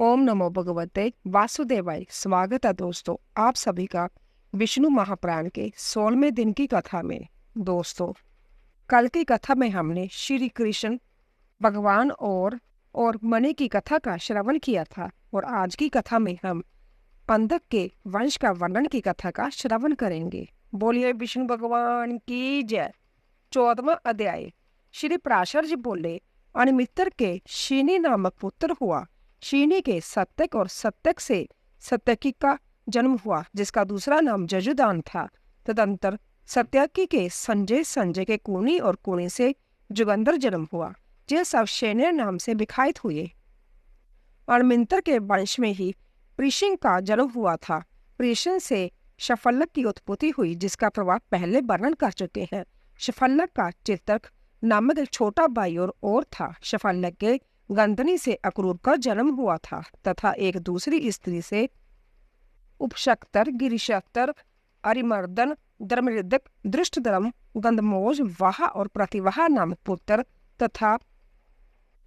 ओम नमो भगवते वासुदेवाय। स्वागत है दोस्तों आप सभी का विष्णु महापुराण के 16वें दिन की कथा में। दोस्तों, कल की कथा में हमने श्री कृष्ण भगवान और मणि की कथा का श्रवण किया था और आज की कथा में हम अंधक के वंश का वर्णन की कथा का श्रवण करेंगे। बोलिए विष्णु भगवान की जय। 14वां अध्याय। श्री पराशर जी बोले, अनिमित्र के शीनी नामक पुत्र हुआ। शीनी के सत्यक और सत्यक से सत्यकी का जन्म हुआ, जिसका दूसरा नाम जजुदान था। तदंतर सत्यकी के संजय के कुणी और कुणी से जुगंधर जन्म हुआ। ये सब शेने नाम से विखायित हुए। अनिमित्र के वंश में ही प्रीशिंग का जन्म हुआ था। प्रीशिंग से शफल्लक की उत्पत्ति हुई, जिसका प्रभाव पहले वर्णन कर चुके हैं। शफल्लक का चित्रक नामक एक छोटा भाई और था। शफल्लक के गंधनी से अक्रूर का जन्म हुआ था तथा एक दूसरी स्त्री से उपशक्तर, गिरिशक्तर, अरिमर्दन, धर्मऋदक, दृष्टधर्म, गंधमोज, वाह और प्रतिवाह नामक पुत्र तथा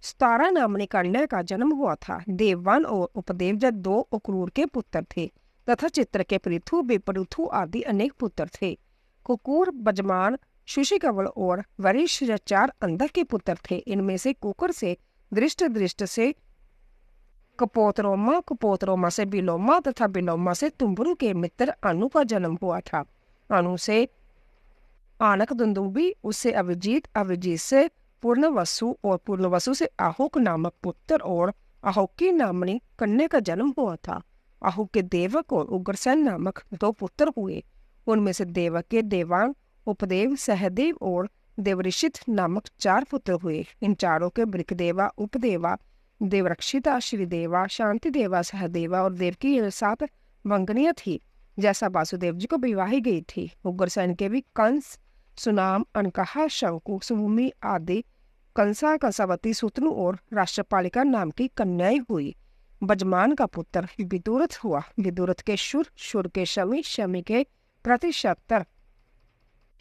स्तारा नामनी कन्या का जन्म हुआ था। देववान और उपदेवजत 2 अक्रूर के पुत्र थे तथा चित्र के पृथु, विपृथु आदि अनेक पुत्र थे। कुकुर, बजमान, शुशिकवल और वरिष्ठ 4 अंधक के पुत्र थे। इनमें से कुकुर से दृष्ट से कपोतरोमा, कपोतरोमा से बिलोमा तथा बिलोमा से तुम्बरु के मित्र अनु का जन्म हुआ था। अनु से आनक दुंदुबी, उससे अभिजीत, अभिजीत से पूर्णवसु और पूर्णवसु से आहुक नामक पुत्र और आहुकी नामनी कन्या का जन्म हुआ था। आहुक के देवक और उग्रसेन नामक 2 पुत्र हुए। उनमें से देवक के देवांग, उपदेव, सहदेव और देवऋषित नामक 4 पुत्र हुए। इन चारों के ब्रिकदेवा, उपदेवा, देवरक्षिता, श्रीदेवा, शांतिदेवा, सहदेवा और देवकी 7 मंगनियां थी, जैसा वासुदेव जी को विवाही गई थी। उग्रसेन के भी कंस, सुनाम, अनकहा, शंकु, सुभूमि आदि कंसा, कंसावती, सुतनु और राष्ट्रपालिका नाम की कन्याएं हुई। बजमान का पुत्र विदुरथ हुआ। विदुरथ के शुर, शुर के शमी, शमी के प्रतिशतर,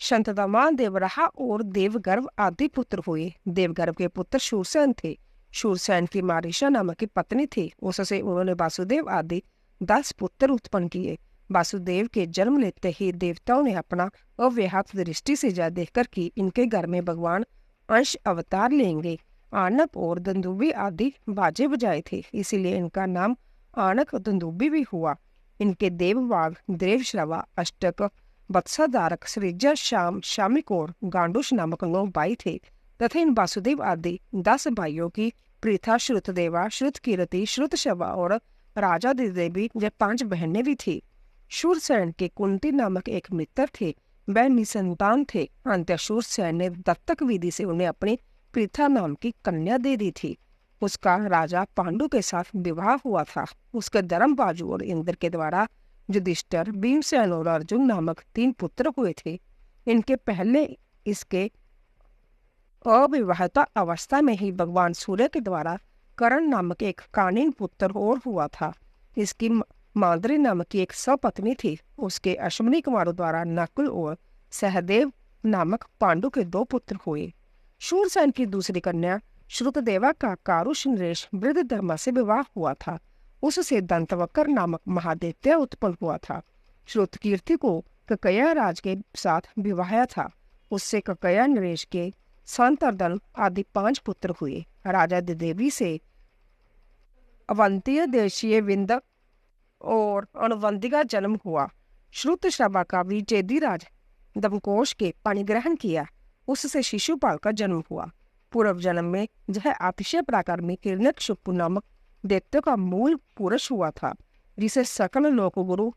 शंतदमा, देवरहा और देवगर्भ आदि पुत्र हुए। देवगर्भ के पुत्र शूरसेन थे। शूरसेन की मारीशा नामक की पत्नी थी। उससे उन्होंने वासुदेव आदि 10 पुत्र उत्पन्न किए। वासुदेव के जन्म लेते ही देवताओं ने अपना अव्याहत दृष्टि से जा देखकर कि इनके घर में भगवान अंश अवतार लेंगे। आनक और दुंदुबी आदि बाजे बजाए थे, इसीलिए इनका नाम आनक दुंदुबी भी हुआ। इनके देववाग, देवश्रवा, अष्टक, वत्साधारक, सृजा, श्याम, शामिक और गांडुष नामक 9 भाई थे तथा इन वासुदेव आदि 10 भाइयों की प्रीथा, श्रुतदेवा, श्रुतकीर्ति, श्रुतशवा और राजा देवी ये 5 बहनें भी थी। शूरसेन के कुंती नामक एक मित्र थे, वह निसंतान थे। अंत शूरसेन ने दत्तक विधि से उन्हें अपनी प्रीथा नाम की कन्या दे दी थी। उसका राजा पांडु के साथ विवाह हुआ था। उसके धर्मबाजु और इंद्र के द्वारा युधिष्ठिर, भीमसेन और अर्जुन नामक 3 पुत्र हुए थे। इनके पहले इसके अविवाहिता अवस्था में ही भगवान सूर्य के द्वारा कर्ण नामक एक कानीन पुत्र और हुआ था। इसकी माद्री नामक की एक सपत्नी थी। उसके अश्विनी कुमारों द्वारा नकुल और सहदेव नामक पांडु के 2 पुत्र हुए। शूरसेन की दूसरी कन्या श्रुतदेवा का कारुष नरेश वृद्धधर्मा से विवाह हुआ था। उससे दंतवक्र नामक महादैत्य उत्पन्न हुआ था। श्रुतकीर्ति को ककया राज के साथ विवाह था। उससे ककया नरेश के संतर्दन आदि 5 पुत्र हुए। राजा देवी से अवंतीय देशीय विंद और अनुवंदी का जन्म हुआ। श्रुतश्रवा का भी चेदीराज दमकोश के पाणिग्रहण किया। उससे शिशुपाल का जन्म हुआ। पूर्व जन्म में यह अतिशय पराक्रमी हिरण्यकशिपु नामक दैत्य का मूल पुरुष हुआ था, जिसे सकल लोकगुरु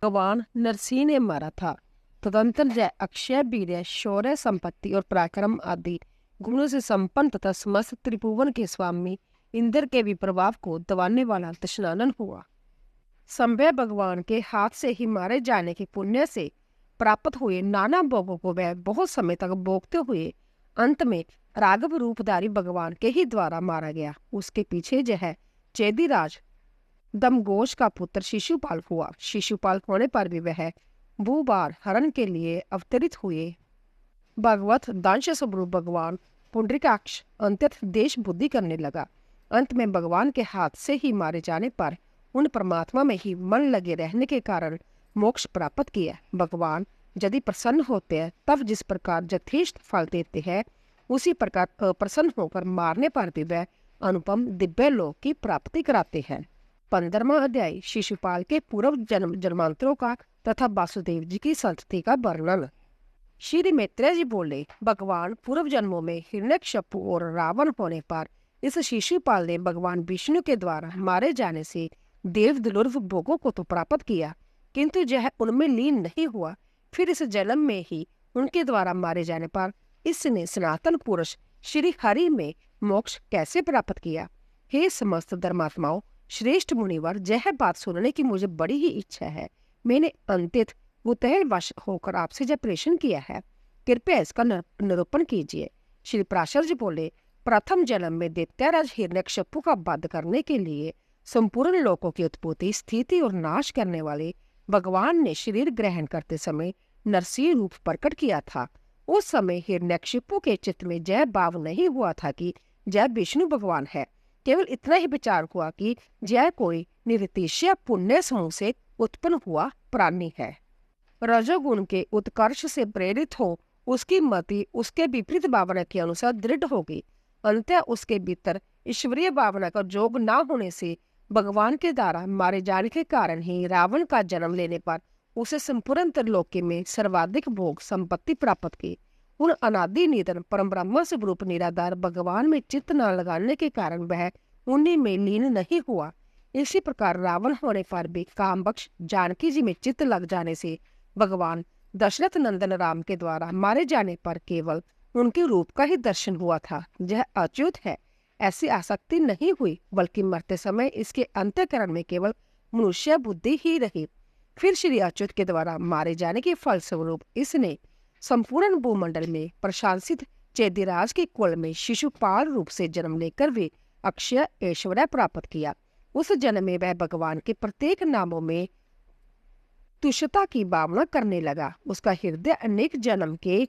भगवान नरसिंह ने मारा था। तदंतर जय अक्षय, वीर्य, शौर्य, संपत्ति और पराक्रम आदि गुणों से संपन्न तथा समस्त त्रिभुवन के स्वामी इंद्र के भी प्रभाव को दबाने वाला दशनानन हुआ। संभय भगवान के हाथ से ही मारे जाने के पुण्य से प्राप्त हुए नाना भोगों को वह बहुत समय तक भोगते हुए अंत में राघव रूपधारी भगवान के ही द्वारा मारा गया। उसके पीछे यह चेदीराज दमघोष का पुत्र शिशुपाल हुआ। शिशुपाल होने पर भी वह भूभार हरण के लिए अवतरित हुए। भगवत दांश स्वरूप भगवान पुंडरीकाक्ष अंत्यत देश बुद्धि करने लगा। अंत में भगवान के हाथ से ही मारे जाने पर उन परमात्मा में ही मन लगे रहने के कारण मोक्ष प्राप्त किया। भगवान यदि प्रसन्न होते हैं तब जिस प्रकार यथेष्ट फल देते हैं, उसी प्रकार अप्रसन्न होकर मारने पर भी वह अनुपम दिव्य लोक की प्राप्ति कराते हैं। 15वां अध्याय शिशुपाल के पूर्व जन्मांतरों का तथा वासुदेव जी की संतति का वर्णन। श्री मैत्रेय जी बोले, भगवान पूर्व जन्मों में हिरण्यकश्यपु और रावण होने पर इस शिशुपाल ने भगवान विष्णु के द्वारा मारे जाने से देव दुर्लभ भोगों को तो प्राप्त किया, किंतु यह उनमें लीन नहीं हुआ। फिर इस जन्म में ही उनके द्वारा मारे जाने पर इसने सनातन पुरुष श्री हरि में मोक्ष कैसे प्राप्त किया? हे समस्त धर्मात्माओं, श्रेष्ठ मुनिवर, यह बात सुनने की मुझे बड़ी ही इच्छा है। मैंने अंतित वश होकर आपसे जब प्रेषण किया है, कृपया इसका निरूपण कीजिए। श्री पराशर जी बोले, प्रथम जन्म में दैत्यराज हिरण्यकश्यपु का वध करने के लिए संपूर्ण लोकों की उत्पत्ति, स्थिति और नाश करने वाले भगवान ने शरीर ग्रहण करते समय नरसिंह रूप प्रकट किया था। उस समय हिरण्यकश्यपु के चित्त में यह भाव नहीं हुआ था कि यह विष्णु भगवान है। केवल इतना ही विचार हुआ कि यह कोई निरतिशय पुण्य समूह से उत्पन्न हुआ प्राणी है। रजोगुण के उत्कर्ष से प्रेरित हो उसकी मति उसके विपरीत भावना के अनुसार दृढ़ होगी। अंततः उसके भीतर ईश्वरीय भावना का जोग न होने से भगवान के द्वारा मारे जाने के कारण ही रावण का जन्म लेने पर उसे संपूर्ण त्रिलोकी में सर्वाधिक भोग संपत्ति प्राप्त की। उन अनादि निधन परम ब्रह्म स्वरूप निराधार भगवान में चित्त न लगाने के कारण वह उन्हीं में लीन नहीं हुआ। इसी प्रकार रावण होने पर भी कामबख्श जानकी जी में चित्त लग जाने से भगवान दशरथ नंदन राम के द्वारा मारे जाने पर केवल उनके रूप का ही दर्शन हुआ था। यह अच्युत है, ऐसी आसक्ति नहीं हुई, बल्कि मरते समय इसके अंतःकरण में केवल मनुष्य बुद्धि ही रही। फिर श्री अच्युत के द्वारा मारे जाने के फलस्वरूप इसने संपूर्ण भूमंडल में प्रशासित चेदिराज के कुल में शिशुपाल रूप से जन्म लेकर वे अक्षय ऐश्वर्य प्राप्त किया। उस जन्म में वह भगवान के प्रत्येक नामों में तुष्यता की भावना करने लगा। उसका हृदय अनेक जन्म के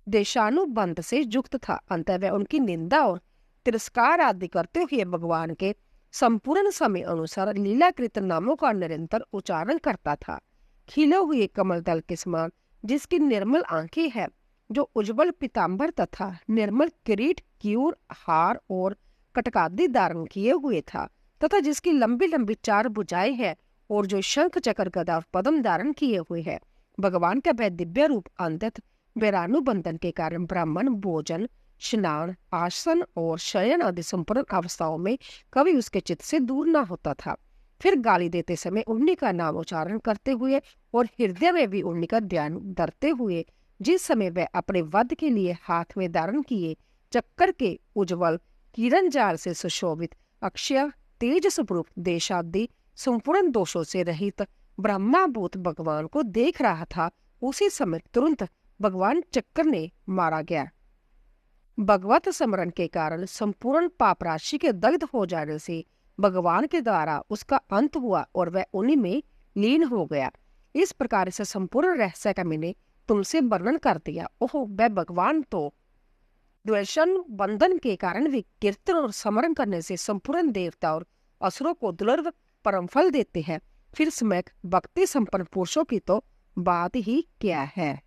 देशानुबंध से युक्त था। अंतः वह उनकी निंदा और तिरस्कार आदि करते हुए भगवान के संपूर्ण समय अनुसार लीलाकृत नामों का निरंतर उच्चारण करता था। खिले हुए कमल दल के समान जिसकी निर्मल आंखें हैं, जो उज्जवल पीताम्बर तथा निर्मल किरीट, क्यूर, हार और कटकादि धारण किए हुए था, तथा जिसकी लंबी लंबी 4 भुजाएं हैं और जो शंख चक्र गदा पद्म धारण किए हुए है। भगवान का वह दिव्य रूप अंतत वैरानुबंधन के कारण ब्राह्मण भोजन, स्नान, आसन और शयन आदि संपूर्ण अवस्थाओं में कभी उसके चित्त से दूर न होता था। फिर गाली देते समय उन्हीं का नाम उच्चारण करते हुए और हृदय में भी उन्हीं का ध्यान धरते हुए, जिस समय वह अपने वध के लिए हाथ में धारण किए चक्कर के उज्जवल किरण जाल से सुशोभित अक्षय तेज स्वरूप देशादि संपूर्ण दोषों से रहित ब्रह्माभूत भगवान को देख रहा था, उसी समय तुरंत भगवान चक्कर ने मारा गया। भगवत स्मरण के कारण संपूर्ण पाप राशि के दग्ध हो जाने से भगवान के द्वारा उसका अंत हुआ और वह उन्हीं में लीन हो गया। इस प्रकार से संपूर्ण रहस्य का मैंने तुमसे वर्णन कर दिया। ओह, वह भगवान तो द्वेषण बंधन के कारण भी कीर्तन और स्मरण करने से संपूर्ण देवता और असुरों को दुर्लभ परम फल देते हैं। फिर सम्यक भक्ति संपन्न पुरुषों की तो बात ही क्या है।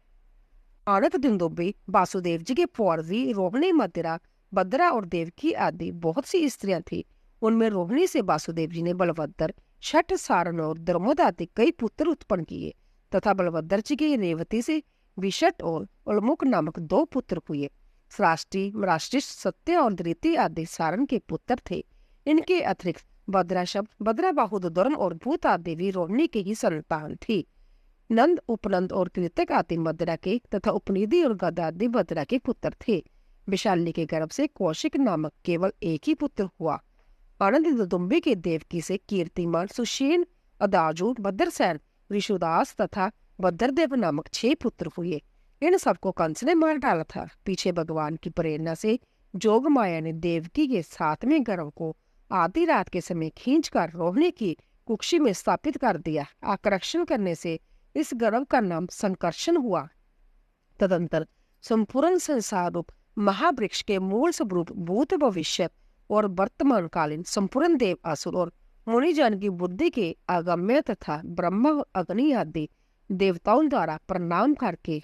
आनंद दुंदुबी वासुदेव जी के पौरवी रोहिणी, मदिरा, भद्रा और देवकी आदि बहुत सी स्त्रियां थी। उनमें रोहिणी से वासुदेव जी ने बलभद्र, छठ, सारण और द्रमोद आदि कई पुत्र उत्पन्न किए तथा बलभद्र जी के रेवती से विशट और उल्मुख नामक 2 पुत्र हुए। श्राष्टी, मराष्टिश, सत्य और धृति आदि सारण के पुत्र थे। इनके अतिरिक्त भद्रा शब्द, भद्रा, बाहुदुरण और भूत आदि भी रोहिणी के ही संतान थी। नंद, उपनंद और कृतक आदि मदिरा के तथा उपनिधि और गदादि भद्रा के पुत्र थे। विशाली के गर्भ से कौशिक नामक केवल एक ही पुत्र हुआ। आनंद दुदुम्बी के देवकी से कीर्तिमान, सुषेण, अदाजू, भद्रसेन, ऋषुदास तथा भद्रदेव नामक 6 पुत्र हुए। इन सबको कंस ने मार डाला था। पीछे भगवान की प्रेरणा से जोग माया ने देवकी के 7वें गर्भ को आधी रात के समय खींचकर रोहिणी की कुक्षी में स्थापित कर दिया। आकर्षण करने से इस गर्भ का नाम संकर्षण हुआ। तदंतर संपूर्ण संसार रूप महावृक्ष के मूल स्वरूप भूत, भविष्य और वर्तमानकालीन संपूर्ण देव असुर और मुनिजन की बुद्धि के अगम्य तथा ब्रह्मा अग्नि आदि देवताओं द्वारा प्रणाम करके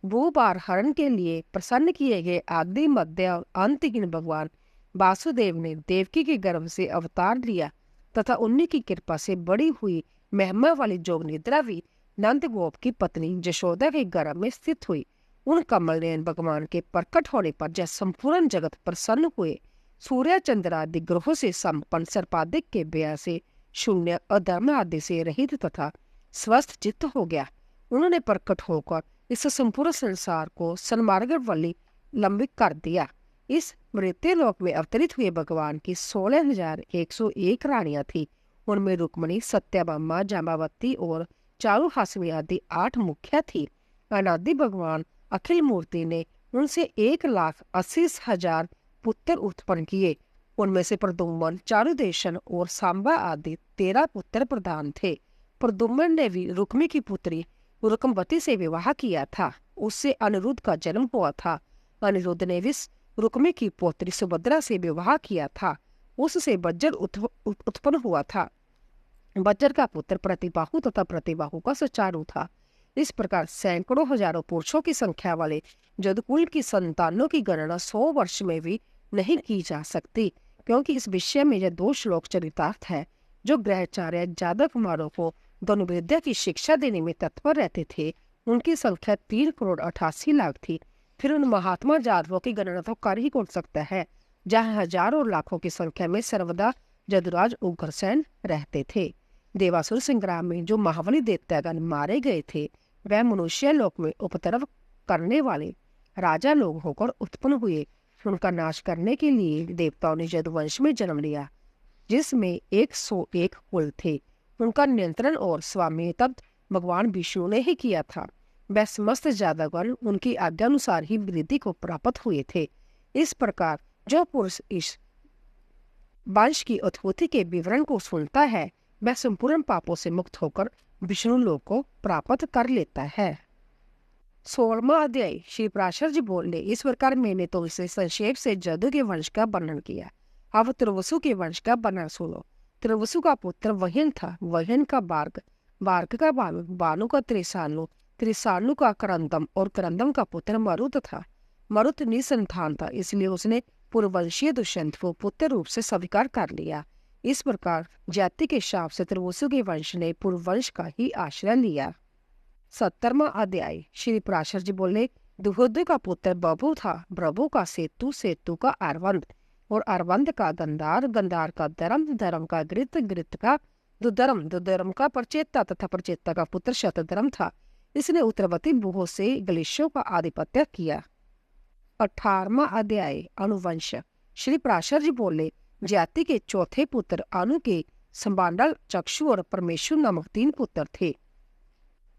भूभार हरण के लिए प्रसन्न किए गए आदि मध्य और अंतहीन भगवान वासुदेव ने देवकी के गर्भ से अवतार लिया तथा उन्हीं की कृपा से बड़ी हुई महिमा वाली जोग निद्रा भी नंदगोप की पत्नी यशोदा के गर्भ में स्थित हुई। उन कमल नयन भगवान के प्रकट होने पर जब संपूर्ण जगत प्रसन्न हुए, सूर्य चंद्र आदि ग्रहों से संपन्न सर्पाधिक के व्यय से शून्य अधर्म आदि से रहित तथा स्वस्थ चित्त हो गया। उन्होंने प्रकट होकर इस संपूर्ण संसार को सन्मार्ग वाली लंबित कर दिया। इस मृत्यु लोक में अवतरित हुए भगवान की 16,101 रानियां थी। उनमें रुक्मणी, सत्यभामा, जाम्बवती और चारुहासिनी आदि 8 मुखिया थी। अनादि भगवान अखिल मूर्ति ने उनसे 1,80,000 पुत्र उत्पन्न किए। उनमें से प्रद्युम्न, चारुदेशन और सांबा आदि 13 पुत्र प्रधान थे। प्रद्युम्न ने भी रुक्मी की पुत्री रुक्मवती से विवाह किया था। उससे अनिरुद्ध का जन्म हुआ था। अनिरुद्ध ने भी रुक्मी की पुत्री सुभद्रा से विवाह किया था। उससे वज्र उत्पन्न हुआ था। वज्र का पुत्र प्रतिबाहु तथा प्रतिबाहु का सुचारू था। इस प्रकार सैकड़ों हजारों पुरुषों की संख्या वाले जदकुल की संतानों की गणना 100 वर्ष में भी नहीं की जा सकती, क्योंकि इस विषय में यह 2 श्लोक चरितार्थ है। जो ग्रहाचार्य जादव कुमारों को धनुर्विद्या की शिक्षा देने में तत्पर रहते थे, उनकी संख्या 3,88,00,000 थी। फिर उन महात्मा जादवों की गणना तो कर ही कौन सकता है, जहाँ हजारों और लाखों की संख्या में सर्वदा जदुराज उग्रसेन रहते थे। देवासुर संग्राम में जो महाबली दैत्यगण मारे गए थे, वह मनुष्य लोक में उपद्रव करने वाले राजा लोग होकर उत्पन्न हुए। उनका नाश करने के लिए देवताओं ने यदुवंश में जन्म लिया, जिसमें 101 कुल थे। उनका नियंत्रण और स्वामित्व भगवान विष्णु ने ही किया था। वह समस्त जादवगण उनकी आज्ञा अनुसार ही वृद्धि को प्राप्त हुए थे। इस प्रकार जो पुरुष इस वंश की उत्पत्ति के विवरण को सुनता है, वह संपूर्ण पापों से मुक्त होकर विष्णु लोक को प्राप्त कर लेता है। 16वां अध्याय। श्री पराशर जी बोले, इस प्रकार मैंने तो इसे संक्षेप से जदु के वंश का वर्णन किया। अब त्रिवसु के वंश का वर्णन सुनो। त्रिवसु का पुत्र वह्यन था, वह्यन का बार्ग, बार्ग का बानु, बानु का त्रिसानु, त्रिसानु का करंदम और करंदम का पुत्र मरुत था। मरुत निसंतान था, इसलिए उसने पूर्ववंशीय दुष्यंत को पुत्र रूप से स्वीकार कर लिया। इस प्रकार जाति के शाप से त्रिवसु के वंश ने पूर्ववंश का ही आश्रय लिया। 17वां अध्याय। श्री पराशर जी बोले, दुहुद का पुत्र बभु था, प्रभु का सेतु, सेतु का अरवंद और अरवंद का गंधार, गंधार का धर्म, धर्म का गृत, गृत का दुधर्म, दुधर्म का प्रचेता तथा प्रचेता का पुत्र शतधर्म था। इसने उत्तरवर्ती भूहों से गलेशों का आधिपत्य किया। 18वां अध्याय। अनुवंश। श्री पराशर जी बोले, जाति के चौथे पुत्र अनु के संबांडल, चक्षु और परमेश्वर नामक 3 पुत्र थे।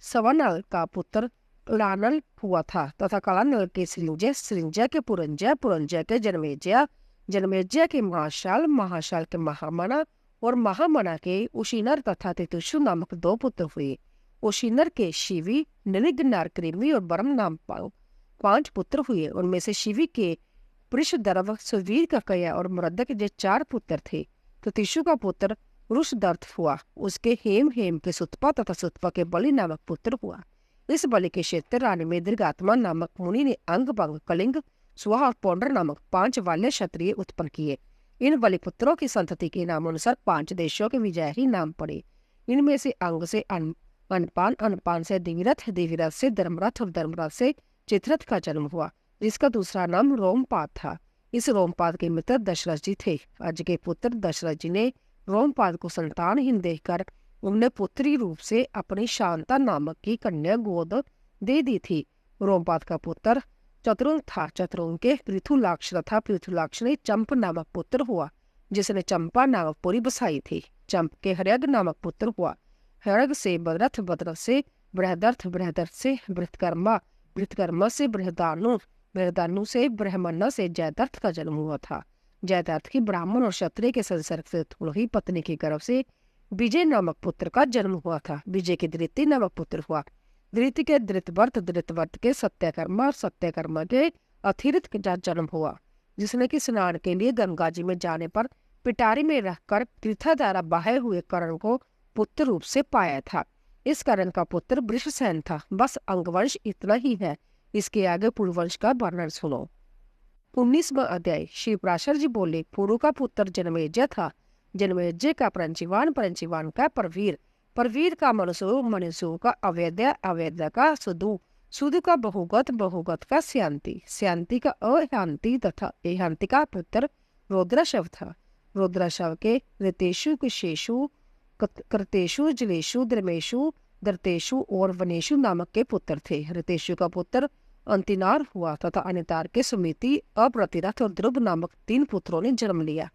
सवनल का पुत्र कलानल हुआ था तथा कलानल के सृंजय, सृंजय के पुरंजय, पुरंजय के जन्मेजय, जन्मेजय के महाशाल, महाशाल के महामना और महामना के उशीनर तथा तितुषु नामक 2 पुत्र हुए। उशीनर के शिवी, निलिग, नारकृमि और बरम नाम 5 पुत्र हुए। उनमें से शिवी के पृषदर्भ, सुवीर का कया और मृदक के 4 पुत्र थे। तितुषु का पुत्र रुषदर्थ हुआ। उसके हेम, हेम के सुतपा तथा सुतपा के बलि नामक पुत्र हुआ। इस बलि के क्षेत्र रानी में दीर्घात्मा नामक मुनि ने अंग, भंग, कलिंग, सुहा और पौंड्र नामक 5 वाल्य क्षत्रिय उत्पन्न किए। इन बलिपुत्रों की संतति के नाम अनुसार 5 देशों के विजय ही नाम पड़े। इनमें से अंग से अनपान, अनपान से दिविरथ, दिविरथ से धर्मरथ और धर्मरथ से चित्रथ का जन्म हुआ, जिसका दूसरा नाम रोमपाद था। इस रोमपाद के मित्र दशरथ जी थे। अज के पुत्र दशरथ जी ने रोमपाद को संतानहीन देखकर उन्हें पुत्री रूप से अपनी शांता नामक की कन्या गोद दे दी थी। रोमपाद का पुत्र चतुरुंग था। चतुरुंग के पृथुलाक्ष तथा पृथुलाक्ष ने चंप नामक पुत्र हुआ, जिसने चंपा नामक पुरी बसाई थी। चंप के हर्यग नामक पुत्र हुआ। हर्यग से बदरथ, बदरथ से बृहदर्थ, बृहदर्थ से बृहत्कर्मा, बृहत्कर्मा से बृहदानु, बृहदानु से ब्रह्मण्य से जयद्रथ का जन्म हुआ था। जयद्रथ की ब्राह्मण और क्षत्रिय के संसर्ग से तुलही पत्नी के गर्भ से विजय नामक पुत्र का जन्म हुआ था। विजय के धृति नामक पुत्र हुआ। धृति के धृतवर्त, धृतवर्त के सत्यकर्मा और सत्यकर्मा के अथिरित का जन्म हुआ। जिसने कि स्नान के लिए गंगा जी में जाने पर पिटारी में रखकर पृथा द्वारा बहे हुए कर्ण को पुत्र रूप से पाया था। इस कर्ण का पुत्र वृषसेन था। बस अंगवंश इतना ही है, इसके आगे पूर्ववंश का वर्णन सुनो। 19वां अध्याय। श्री पराशर जी बोले, पुरु का पुत्र जनमेजय था, जनमेजय का परंचिवान, परंचिवान का परवीर, परवीर का मनसु, मनसु का अवैद्य, अवैद्य का सुदु, सुदु का बहुगत, बहुगत का स्यांति, स्यांति का अह्यांति तथा एह्यांति का पुत्र रुद्रशव था। रुद्रशव के ऋतेषु, कुशेषु, कृतेषु, जलेषु, द्रमेषु, दर्तेषु और वनेषु नामक के पुत्र थे। ऋतेषु का पुत्र अंतिनार हुआ तथा अनितार के सुमिति, अप्रतिरथ और ध्रुव नामक 3 पुत्रों ने जन्म लिया।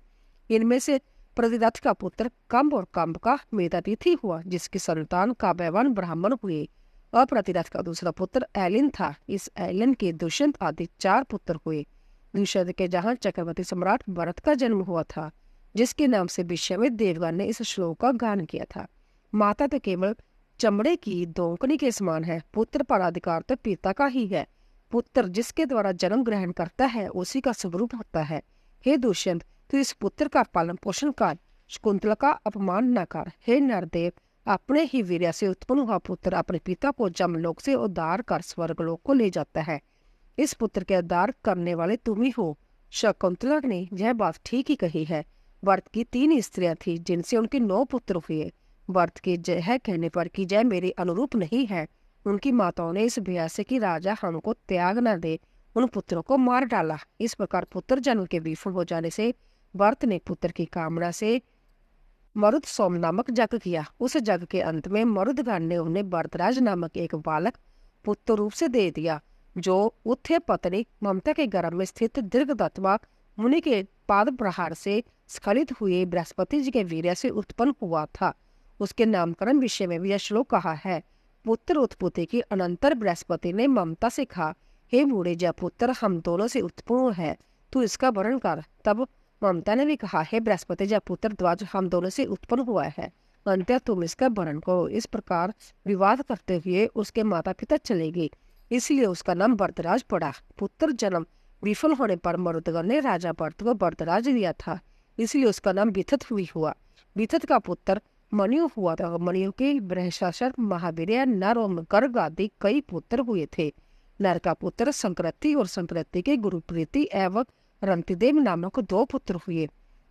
इनमें से प्रतिरथ का पुत्र कंब और कंब का मेधातिथि हुआ, जिसकी संतान काव्यवान ब्राह्मण हुए। अप्रतिरथ का दूसरा पुत्र ऐलिन था। इस ऐलिन के दुष्यंत आदि 4 पुत्र हुए। दुष्यंत के जहाँ चक्रवर्ती सम्राट भरत का जन्म हुआ था, जिसके नाम से विश्वामित्र देवगण ने इस श्लोक का गान किया था। माता तो केवल चमड़े की दोंकनी के समान है, पुत्र पर अधिकार तो पिता का ही है। पुत्र जिसके द्वारा जन्म ग्रहण करता है उसी का स्वरूप होता है। हे दुष्यंत, तू इस पुत्र का पालन पोषण कर, शकुंतला का अपमान न कर। हे नरदेव, अपने ही वीर्य से उत्पन्न हुआ पुत्र अपने पिता को जमलोक से उद्धार कर स्वर्गलोक को ले जाता है। इस पुत्र के उद्धार करने वाले तुम ही हो। शकुंतला ने यह बात ठीक ही कही है। भरत की 3 स्त्रियां थी, जिनसे उनके 9 पुत्र हुए। भरत के जय कहने पर कि जय मेरे अनुरूप नहीं है, उनकी माताओं ने इस भय से कि राजा हमको त्याग न दे, उन पुत्रों को मार डाला। इस प्रकार पुत्र जन्म के विफल हो जाने से भरत ने पुत्र की कामना से मरुद सोम नामक जग किया। उस जग के अंत में मरुदगण ने उन्हें भरतराज नामक एक बालक पुत्र रूप से दे दिया, जो उत्थे पत्नी ममता के गर्भ में स्थित दीर्घदत्तवा मुनि के पाद प्रहार से स्खलित हुए बृहस्पति जी के वीर्य से उत्पन्न हुआ था। उसके नामकरण विषय में भी यह श्लोक कहा है। पुत्र उत्पत्ति की अनंतर बृहस्पति ने ममता से कहा, हे बूढ़े जय पुत्र, हम दोनों से उत्पन्न है, तू इसका वर्ण कर। तब ममता ने भी कहा, हे बृहस्पति जय पुत्र ध्वज, हम दोनों से उत्पन्न हुआ है, अंत्य तुम इसका वर्ण करो। इस प्रकार विवाद करते हुए उसके माता पिता चले गए, इसलिए उसका नाम भरतराज पड़ा। पुत्र जन्म विफल होने पर मरुदगण ने राजा भरत को भरतराज दिया था, इसलिए उसका नाम विथत हुई हुआ। विथत का पुत्र मणियु हुआ था। मणियु के बृहशासर, महावीर, नर और गर्ग आदि कई पुत्र हुए थे। नर का पुत्र संकृति और संकृति के गुरुप्रीति एवं रंतिदेव नामक 2 पुत्र हुए।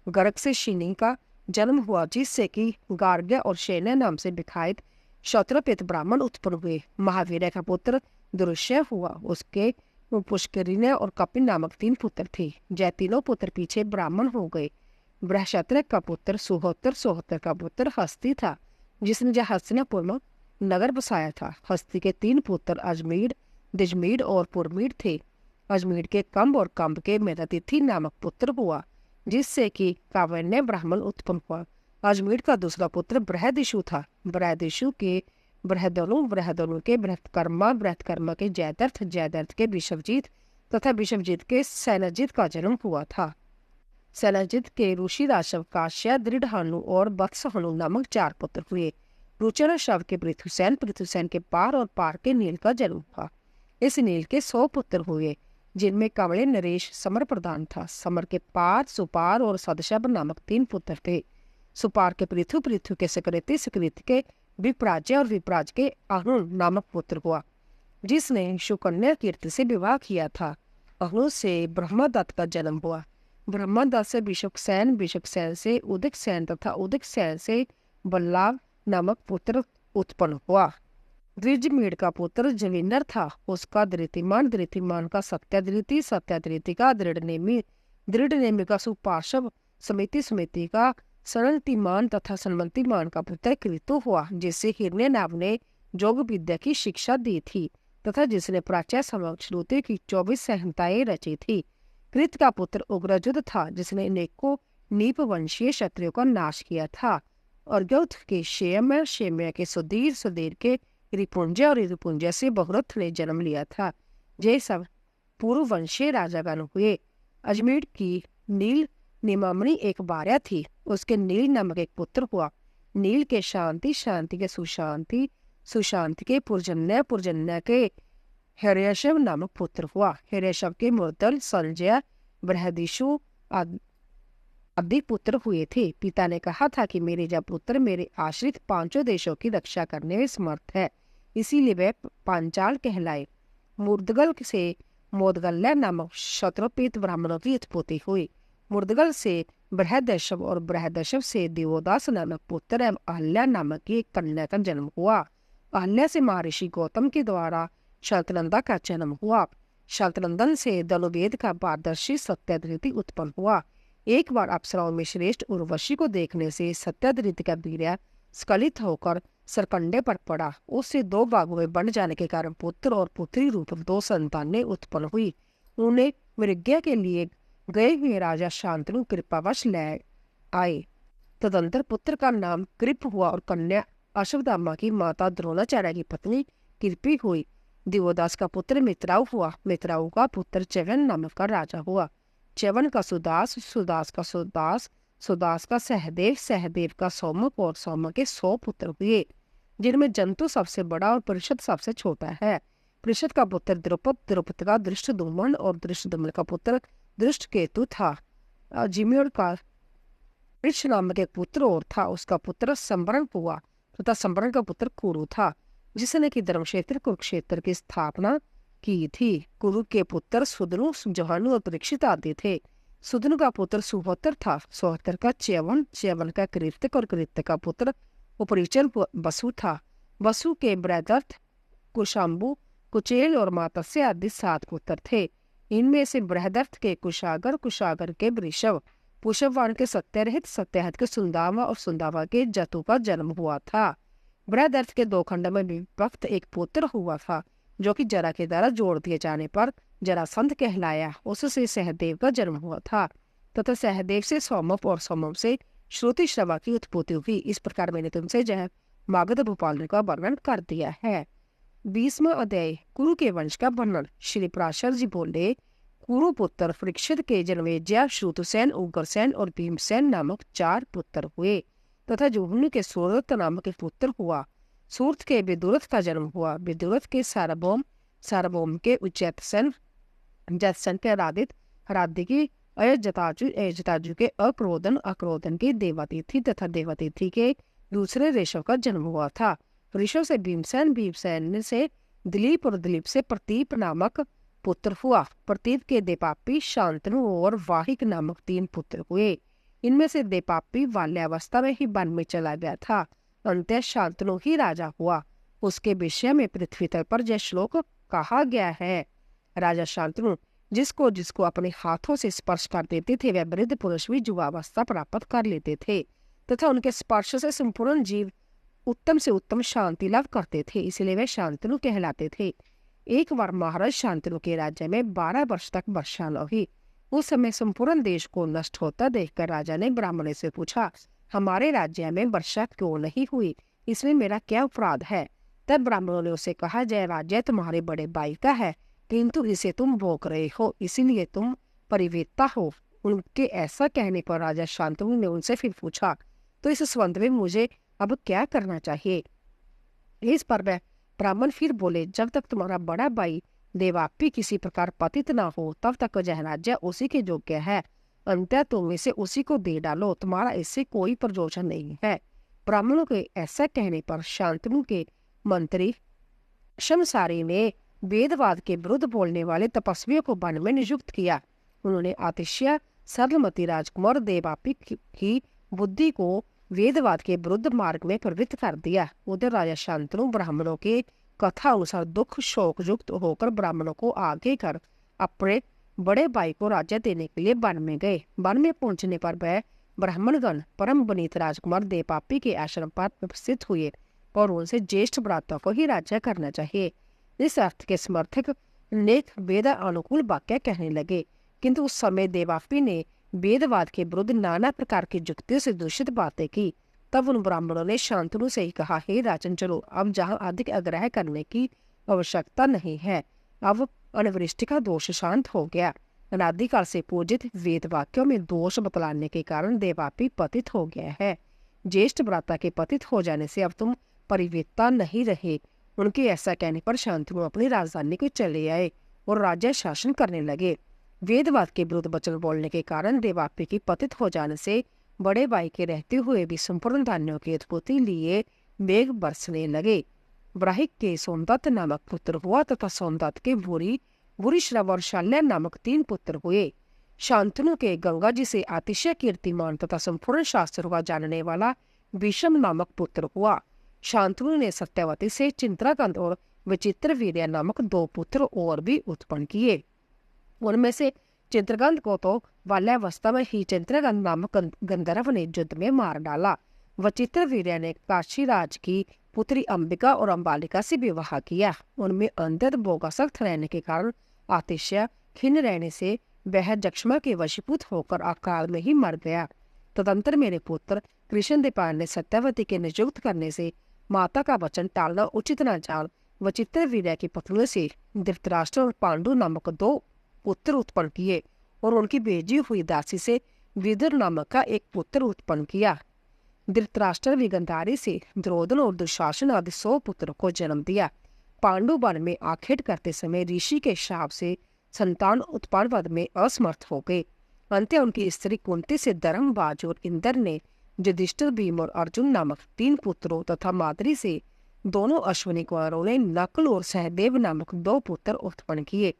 गर्ग से शिनी का जन्म हुआ, जिससे कि गार्ग्य और शैन्य नाम से विख्यात क्षत्रपित ब्राह्मण उत्पन्न हुए। महावीर का पुत्र दुरुष्य हुआ, उसके पुष्करिण्य और कपिल नामक 3 पुत्र थे। जय तीनों पुत्र पीछे ब्राह्मण हो गए। बृहस्पति का पुत्र सुहोत्र, सुहोत्र का पुत्र हस्ती था, जिसने जय हस्तिनापुर में नगर बसाया था। हस्ती के 3 पुत्र अजमीर, दिजमीर और पुरमीर थे। अजमीर के कंब और कंब के मेधातिथि नामक पुत्र हुआ, जिससे कि काव्यन्य ब्राह्मण उत्पन्न हुआ। अजमीर का दूसरा पुत्र बृहदिशु था। बृहदिशु के बृहदनु, बृहदनु के बृहत्कर्मा, बृहत्कर्मा के जयद्रथ, जयद्रथ के विश्वजीत तथा विश्वजीत के सैनजित का जन्म हुआ था। सैनजित के ऋषि राशव, काश्य, दृढ़हनु और वत्सहनु नामक 4 पुत्र हुए। रुचर शव के पृथुसेन, पृथुसेन के पार और पार के नील का जन्म हुआ। इस नील के 100 पुत्र हुए, जिनमें कंवले, नरेश, समर प्रधान था। समर के पार, सुपार और सदशभ नामक 3 पुत्र थे। सुपार के पृथु, पृथु के सकृति, सकृति के विप्राज्य और विप्राज के अहनु नामक पुत्र हुआ, जिसने सुकन्या कीर्ति से विवाह किया था। अहनु से ब्रह्मदत्त का जन्म हुआ। ब्रह्मदत्त से विशुकसेन, विशुकसेन से उदिक सेन तथा उदिक सेन से बल्लाव नामक पुत्र उत्पन्न हुआ। द्विजमीड का पुत्र जविंदर था। उसका धृतिमान, धृतिमान का सत्याधृति, सत्याधृति का दृढ़नेमी, दृढ़नेमी का सुपार्श्व, समिति, समिति का सनलतिमान तथा सनमतिमान का पुत्र कृतु हुआ, जिससे हिरण्यनाभ ने योग विद्या की शिक्षा दी थी तथा जिसने प्राच्य समश्रुति की 24 संहिताएं रची थी। कृत का पुत्र उग्रजुद था, जिसने अनेकों नीप वंशीय क्षत्रियों का नाश किया था। और गौथ के शेम्य, शेम्य के सुधीर, सुधीर के रिपुंजय और रिपुंजय से बहुरथ ने जन्म लिया था। ये सब पूर्व वंशीय राजागण हुए। अजमेर की नील निमामणि एक भार्या थी। उसके नील नामक एक पुत्र हुआ। नील के शांति, शांति के सुशांति, सुशांति के पुरजन्य, पुरजन्य के हिरण्यशव नामक पुत्र हुआ। हिरण्यशव के मुर्दल, संजय, बृहदिशु आदि पुत्र हुए थे। पिता ने कहा था कि मेरे जब पुत्र मेरे आश्रित 5 देशों की रक्षा करने में समर्थ है, इसीलिए वे पांचाल कहलाए। मुर्दगल से मोदगल्य नामक शत्रुपित ब्राह्मणों की उत्पत्ति हुई। मुर्दगल से बृहदर्शव और बृहदर्शव से देवोदास नामक पुत्र एवं अहल्या नामक की एक कन्या का जन्म हुआ। अहल्या से महर्षि गौतम के द्वारा शतनंदा का जन्म हुआ। शतनंदन से धनुर्वेद का पारदर्शी सत्याधृति उत्पन्न हुआ। एक बार अप्सराओं में श्रेष्ठ उर्वशी को देखने से सत्याधृति का वीर्य स्खलित होकर सरकंडे पर पड़ा। उससे 2 भागों में बंट जाने के कारण पुत्र और पुत्री रूप 2 संतानें उत्पन्न हुई। उन्हें मृज्ञा के लिए गए हुए राजा शांतनु कृपावश ले आए। तदंतर पुत्र का नाम कृप हुआ और कन्या अश्वत्थामा की माता द्रोणाचार्य की पत्नी कृपी हुई। दिवोदास का पुत्र मित्राऊ हुआ। मित्राऊ का पुत्र च्यवन नामक का राजा हुआ। च्यवन का सुदास, सुदास का सुदास, सुदास का सहदेव, सहदेव का सौमक और सौमक के 100 पुत्र हुए, जिनमें जंतु सबसे बड़ा और परिषद सबसे छोटा है। परिषद का पुत्र द्रुपद, द्रुपद का धृष्टद्युम्न और धृष्टद्युम्न का पुत्र धृष्टकेतु था। जिम्योर का पृष्ठ नामक एक पुत्र और था। उसका पुत्र संवरण हुआ तथा संवरण का पुत्र कुरु था, जिसने कि धर्मक्षेत्र कुरुक्षेत्र की स्थापना की थी। कुरु के पुत्र सुदनु, जहानु और परीक्षित आदि थे। सुदनु का पुत्र सुहोत्र था। सुहोत्र का च्यवन, च्यवन का कृत्यक और कृत्यक का पुत्र उपरिचर वसु था। वसु के बृहदर्थ, कुशाम्बु, कुचेल और मातस्य आदि 7 पुत्र थे। इनमें से बृहदर्थ के कुशागर, कुशागर के वृषभ, पुष्पवान के सत्यरहित, सत्यहित के सुंदामा और सुंदामा के जतु का जन्म हुआ था। बृहदर्थ के 2 खंड में विभक्त एक पुत्र हुआ था, जो कि जरा के द्वारा जोड़ दिए जाने पर जरासंध कहलाया। उससे सहदेव का जन्म हुआ था तथा सहदेव से सौमप और सौमप से श्रुति श्रवा की उत्पत्ति हुई। इस प्रकार मैंने तुमसे जय मागध भूपाल का वर्णन कर दिया है। 20वां अध्याय कुरु के वंश का वर्णन। श्री पराशर जी बोले, कुरु पुत्र परीक्षित के जन्मेजय, श्रुतसेन, उग्रसेन और भीमसेन नामक 4 पुत्र हुए तथा जुहनु के सूरत नामक एक पुत्र हुआ। सूरत के विदुरथ का जन्म हुआ। विदुरथ के सार्वभौम, सार्वभौम के उच्चैतसेन, जैतसेन के रादित, राधि की अयजताजु, अयजताजु के अक्रोधन, अक्रोधन के देवातिथि तथा देवातिथि के दूसरे ऋषभ का जन्म हुआ था। ऋषभ से भीमसेन, भीमसेन से दिलीप और दिलीप से प्रतीप नामक पुत्र हुआ। प्रतीप के देपापी, शांतनु और वाहिक नामक 3 पुत्र हुए। इनमें से देपापी बाल्यावस्था में ही वन में चला गया था। अंत शांतनु ही राजा हुआ। उसके विषय में पृथ्वी तल पर यह श्लोक कहा गया है। राजा शांतनु जिसको जिसको अपने हाथों से स्पर्श कर देते थे, वह वृद्ध पुरुष भी युवावस्था प्राप्त कर लेते थे तथा उनके स्पर्श से संपूर्ण जीव उत्तम से उत्तम शांति लाभ करते थे, इसलिए वे शांतनु कहलाते थे। एक बार महाराज शांतनु के राज्य में 12 वर्ष तक वर्षा न हुई। उस समय संपूर्ण देश को नष्ट होता देखकर राजा ने ब्राह्मण से पूछा, हमारे राज्य में वर्षा क्यों नहीं हुई? इसमें मेरा क्या अपराध है? तब ब्राह्मणों ने उसे कहा, जय राज्य तुम्हारे बड़े भाई का है, किंतु इसे तुम भोग रहे हो, इसीलिए तुम परिवेता हो। उनके ऐसा कहने पर राजा शांतनु ने उनसे फिर पूछा, तो इस संबंध में मुझे अब क्या करना चाहिए? इस पर वह ब्राह्मण फिर बोले, जब तक तुम्हारा बड़ा भाई देवापी किसी प्रकार पतित ना हो, तब तक यह राज्य उसी के योग्य है। अंततः तुम इसे उसी को दे डालो, तुम्हारा इससे कोई प्रयोजन नहीं है। ब्राह्मणों के ऐसा कहने पर शांतनु के मंत्री शमसारी ने वेदवाद के विरुद्ध बोलने वाले तपस्वियों को वन में नियुक्त किया। उन्होंने आतिश्य सरलमती राजकुमार देवापी की बुद्धि को वेदवाद के विरुद्ध मार्ग में प्रवृत्त कर दिया। उधर राजा शांतनु ब्राह्मणों के कथा अनुसार दुख शोक युक्त होकर ब्राह्मणों को आगे कर अपने बड़े भाई को राज्य देने के लिए वन में गए। वन में पहुंचने पर वह ब्राह्मणगण परम बनीत राजकुमार देवपापी के आश्रम पर उपस्थित हुए और उनसे ज्येष्ठ भ्राता को ही राज्य करना चाहिए। इस अर्थ के समर्थक नेक वेद अनुकूल वाक्य कहने लगे, किंतु उस समय देवापी ने वेदवाद के विरुद्ध नाना प्रकार की युक्तियों से दूषित बातें की। तब उन ब्राह्मणों ने शांतनु से ही कहा, हे राजन, चलो अब जहाँ अधिक आग्रह करने की आवश्यकता नहीं है, अब अनवृष्टि का दोष शांत हो गया। अनादिकाल से पूजित वेद वाक्यों में दोष बतलाने के कारण देवापी पतित हो गया है। ज्येष्ठ भ्राता के पतित हो जाने से अब तुम परिवेता नहीं रहे। उनके ऐसा कहने पर शांतनु अपनी राजधानी को चले आए और राज्य शासन करने लगे। वेदवाद के विरुद्ध वचन बोलने के कारण देवापी की पतित हो जाने से बड़े भाई के रहते हुए भी संपूर्ण धान्यों की उत्पत्ति लिए मेघ बरसने लगे। ब्राहिक के सोमदत्त नामक पुत्र हुआ तथा सोमदत्त के भूरिश्रव और शाल्य नामक 3 पुत्र हुए। शांतनु के गंगा जी से अतिशय कीर्तिमान तथा संपूर्ण शास्त्र हुआ जानने वाला विषम नामक पुत्र हुआ। शांतनु ने सत्यवती से चिंत्रागंध और विचित्र वीर्य नामक 2 पुत्र और भी उत्पन्न किए। उनमें से चित्रगंध को तो बाल्यावस्था में ही चित्रगंध नामक गंधर्व ने युद्ध में मार डाला। वचित्र वीर्य ने काशीराज की पुत्री अंबिका और अंबालिका से विवाह किया। उनमें अंधत भोगासक्त रहने के कारण अतिशय खिन्न रहने से वह जक्षमा के वशीभूत होकर अकाल में ही मर गया। तदंतर मेरे पुत्र कृष्णद्वैपायन ने सत्यवती के नियुक्त करने से माता का वचन टालना उचित न जान वचित्र वीर्य की पत्नियों से धृतराष्ट्र और पांडु नामक 2 पुत्र उत्पन्न किए और उनकी भेजी हुई दासी से विदुर नामक का एक पुत्र उत्पन्न किया। धृतराष्ट्र विगंधारी से द्रोदन और दुशासन आदि 100 पुत्रों को जन्म दिया। पांडु वन में आखेट करते समय ऋषि के शाप से संतान उत्पादन पद में असमर्थ हो गए। अंत उनकी स्त्री कुंती से धर्मबाज और इंद्र ने युधिष्ठिर, भीम और अर्जुन नामक 3 पुत्रों तथा माद्री से दोनों अश्विनी कुमारों ने नकुल और सहदेव नामक 2 पुत्र उत्पन्न किए।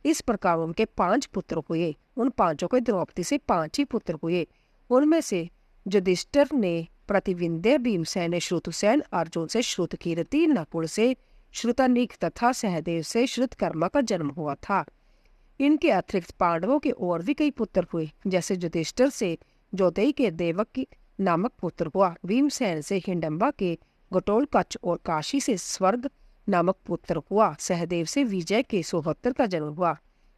इस प्रकार उनके 5 पुत्र हुए। उन 5 के द्रौपदी से 5 ही पुत्र हुए। उनमें से युधिष्ठिर ने प्रतिविंध्य, भीमसेन ने श्रुतसेन, अर्जुन से श्रुतकीर्ति, नकुल से श्रुतनिक तथा सहदेव से श्रुतकर्मा का जन्म हुआ था। इनके अतिरिक्त पांडवों के और भी कई पुत्र हुए, जैसे युधिष्ठिर से जोतई के देवक नामक पुत्र हुआ, भीमसेन से हिडम्बा के गटोल कच्छ और काशी से स्वर्ग नामक पुत्र हुआ, सहदेव से विजय के सोहत्र का जन्म हुआ।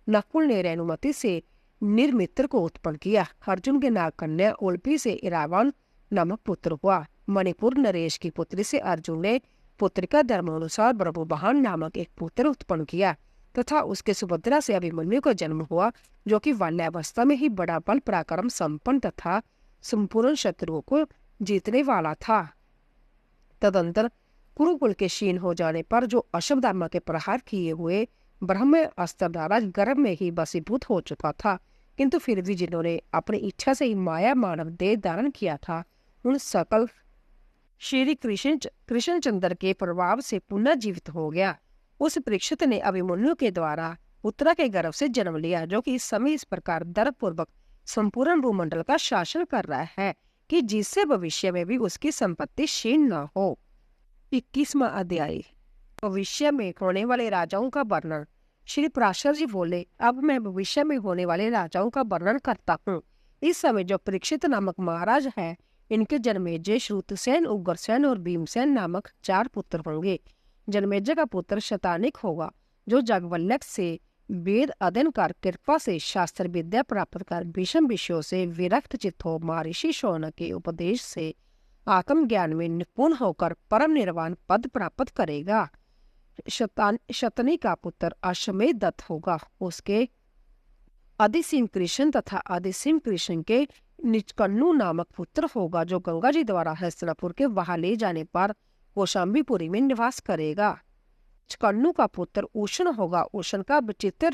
नकुल ने रेणुमति से निर्मित्र को उत्पन्न किया। अर्जुन के नाग कन्या उल्पी से इरावन नामक पुत्र हुआ। मणिपुर नरेश की पुत्री से अर्जुन ने पुत्रिका धर्मानुसार ब्रह्मवाहन नामक एक पुत्र उत्पन्न किया तथा उसके सुभद्रा से अभिमन्यु का जन्म हुआ, जो कि बाल्यावस्था में ही बड़ा बल पराक्रम संपन्न तथा संपूर्ण शत्रुओं को जीतने वाला था। तदंतर कुरुकुल के क्षीण हो जाने पर जो अश्वत्थामा के प्रहार किए हुए ब्रह्म अस्त्र द्वारा गर्भ में ही वशीभूत हो चुका था, किंतु फिर भी जिन्होंने अपनी इच्छा से ही माया मानव देह धारण किया था, उन सकल श्री कृष्णचंद्र के प्रभाव से पुनः जीवित हो गया। उस परीक्षित ने अभिमन्यु के द्वारा उत्तरा के गर्भ से जन्म लिया, जो कि इस समय इस प्रकार दर्पपूर्वक संपूर्ण भूमंडल का शासन कर रहा है कि जिससे भविष्य में भी उसकी संपत्ति क्षीण न हो। 21वां अध्याय, भविष्य में होने वाले राजाओं का वर्णन। श्री पराशर जी बोले, अब मैं भविष्य में होने वाले राजाओं का वर्णन करता हूँ। इस समय जो परीक्षित नामक महाराज है, इनके जन्मेजय, श्रुतसेन, उग्रसेन और भीमसेन नामक 4 पुत्र होंगे। जन्मेजय का पुत्र शतानिक होगा, जो याज्ञवल्क्य से वेद अध्ययन कर कृपा से शास्त्र विद्या प्राप्त कर विषम विषयों से विरक्त चित्त हो महर्षि शौनक के उपदेश से आत्मज्ञान में निपुण होकर परम निर्वाण पद प्राप्त करेगा। शतनी का पुत्र अश्वमेध दत्त होगा। उसके अधिसीम कृष्ण तथा अधिसीम कृष्ण के निचकन्नु नामक पुत्र होगा, जो गंगा जी द्वारा हस्तिनापुर के वहां ले जाने पर कौशाम्बीपुरी में निवास करेगा। कन्नु का पुत्र उष्ण होगा। उष्ण का विचित्र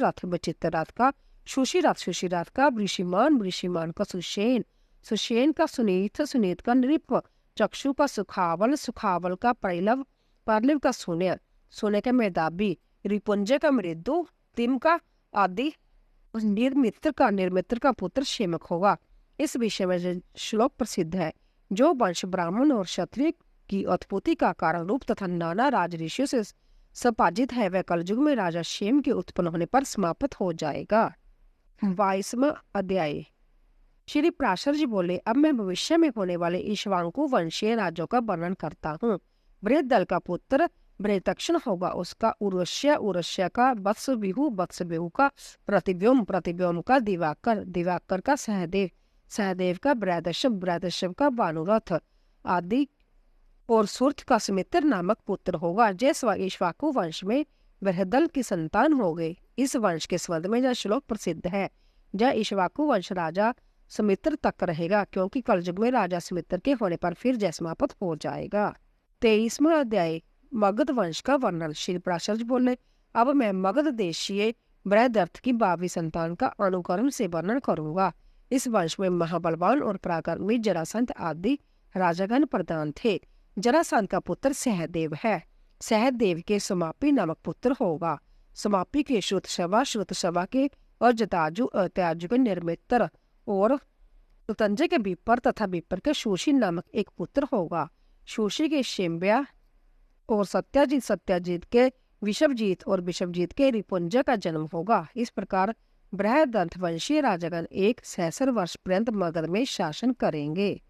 रथ का सुशीरथ का वृषिमान का सुषेण का सुनीत का नृप, चक्षु का सुखावल का परलिव का सोने का मेधावी, रिपुंजय का मृदु, तिम का आदि, निर्मित्र का पुत्र शेमक होगा। इस विषय में श्लोक प्रसिद्ध है। जो वंश ब्राह्मण और क्षत्रिय की उत्पत्ति का कारण रूप तथा नाना राज ऋषियों से सपाजित है, वह कलयुग में राजा शेम के उत्पन्न होने पर समाप्त हो जाएगा। 22वां अध्याय, श्री पराशर जी बोले, अब मैं भविष्य में होने वाले इक्ष्वाकु वंशीय राज्यों का वर्णन करता हूँ। बृहदल का पुत्र बृहतक्षण होगा। उसका उर्वश्य का वत्सबिहु का प्रतिव्योम का दिवाकर का सहदेव का ब्रहदशव का भानुरथ आदि और सुर्थ का सुमित्र नामक पुत्र होगा। जैसे इक्ष्वाकु वंश में बृहदल की संतान हो गई। इस वंश के संबंध में यह श्लोक प्रसिद्ध है। जह इक्ष्वाकु वंश राजा सुमित्र तक रहेगा, क्योंकि कलयुग में राजा सुमित्र के होने पर फिर जय समाप्त हो जाएगा। 23वां अध्याय, मगध वंश का वर्णन। श्री पराशर जी बोले, अब मैं मगध देशीय बृहदर्थ की भावी संतान का अनुकरण से वर्णन करूंगा। इस वंश में महाबलवान और पराक्रमी जरासंध आदि राजागण प्रधान थे। जरासंध का पुत्र सहदेव है। सहदेव के समापी नामक पुत्र होगा। समापी के श्रुतशवा के और जताजु के निर्मित्र और सुतंजे के विपर तथा विपर के शोषी नामक एक पुत्र होगा। शोषी के शिम्ब्या और सत्याजीत के विषभजीत और विषभजीत के रिपुंजा का जन्म होगा। इस प्रकार बृहदंत वंशीय राजागण 1 सहस्र वर्ष पर्यंत मगध में शासन करेंगे।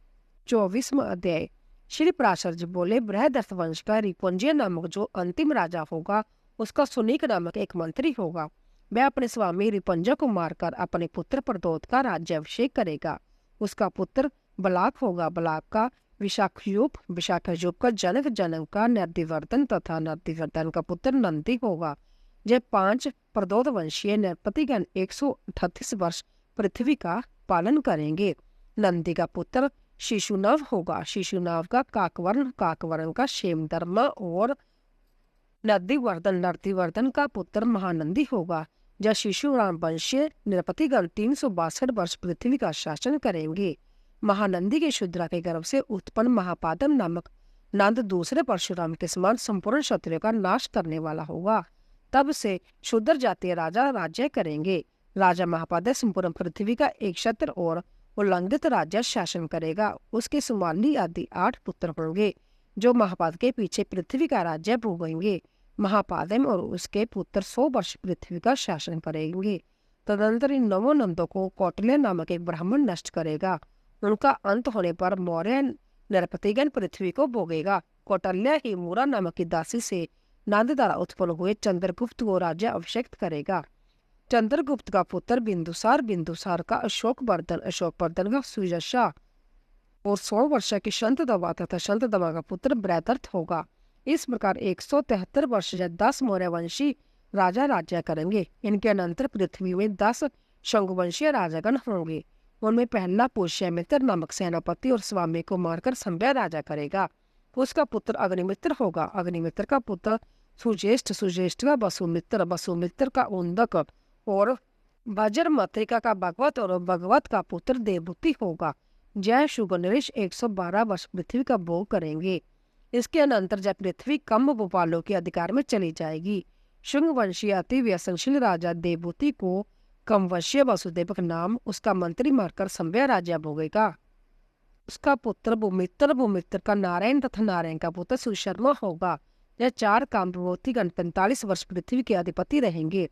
24वां अध्याय। श्री पराशर जी बोले, बृहदर्थ वंश का रिपुंजय नामक जो अंतिम राजा होगा उसका सुनीक नामक एक मंत्री होगा। वह अपने स्वामी रिपुंजा को मारकर अपने पुत्र प्रदोत का राज्याभिषेक करेगा। उसका पुत्र बलाक होगा। बलाक का विशाखयूप का जनक का नरदिवर्धन तथा नरदिवर्धन का पुत्र नंदी होगा। यह 5 प्रदोत वंशीय नरपतिगण 138 वर्ष पृथ्वी का पालन करेंगे। नंदी का पुत्र शिशुनाव होगा। शिशुनाव का काकवर्ण का क्षेमधर्मा और नरदिवर्धन का पुत्र महानंदी होगा। जब शिशुराम वंशीय नरपतिगण 362 वर्ष पृथ्वी का शासन करेंगे। महानंदी के शूद्रा के गर्भ से उत्पन्न महापादम नामक नंद दूसरे परशुराम के समान संपूर्ण क्षत्रियों का नाश करने वाला होगा। तब से शूद्र जातीय राजा राज्य करेंगे। राजा महापाद संपूर्ण पृथ्वी का एक क्षत्र और उल्लंघित राज्य शासन करेगा। उसके सुमाली आदि 8 पुत्र होंगे जो महापाद के पीछे पृथ्वी का राज्य भोगेंगे। महापादम और उसके पुत्र 100 वर्ष पृथ्वी का शासन करेंगे। तदंतर इन 9 नंदों को कौटिल्य नामक एक ब्राह्मण नष्ट करेगा। उनका अंत होने पर मौर्य नरपतिगण पृथ्वी को भोगेगा। कौटिल्य ही मूरा नामक की दासी से नंद द्वारा उत्पन्न हुए चंद्रगुप्त को राज्य अभिषेक करेगा। चंद्रगुप्त का पुत्र बिंदुसार का अशोकवर्धन का सुयशा और 100 वर्ष की शंतदमा तथा शंतदमा का पुत्र बृहदर्थ होगा। इस प्रकार 173 वर्ष या 10 मौर्यवंशी राजा राज्य करेंगे। इनके अनंतर पृथ्वी में 10 शंगवंशीय राजागण होंगे। उनमें पहला पुष्यमित्र नामक सेनापति और स्वामी को मारकर संभ्या राजा करेगा। उसका पुत्र अग्निमित्र होगा। अग्निमित्र का पुत्र सुज्येष्ठ का वसुमित्र का उन्दक और वज्र मत्रिका का भगवत और भगवत का पुत्र देवभूति होगा। जय शुगनरेश 112 वर्ष पृथ्वी का भोग करेंगे। इसके अनंतर जब पृथ्वी कम भूपालों के अधिकार में चली जाएगी। शुंग वंशीय अति व्यसनशील राजा देवभूति को कमवंशीय वसुदेव नाम उसका मंत्री मारकर संभ्या राज्य भोगेगा। उसका पुत्र भूमित्र का नारायण तथा नारायण का पुत्र सुशर्मा होगा। यह 4 कामवतीगण 45 वर्ष पृथ्वी के अधिपति रहेंगे।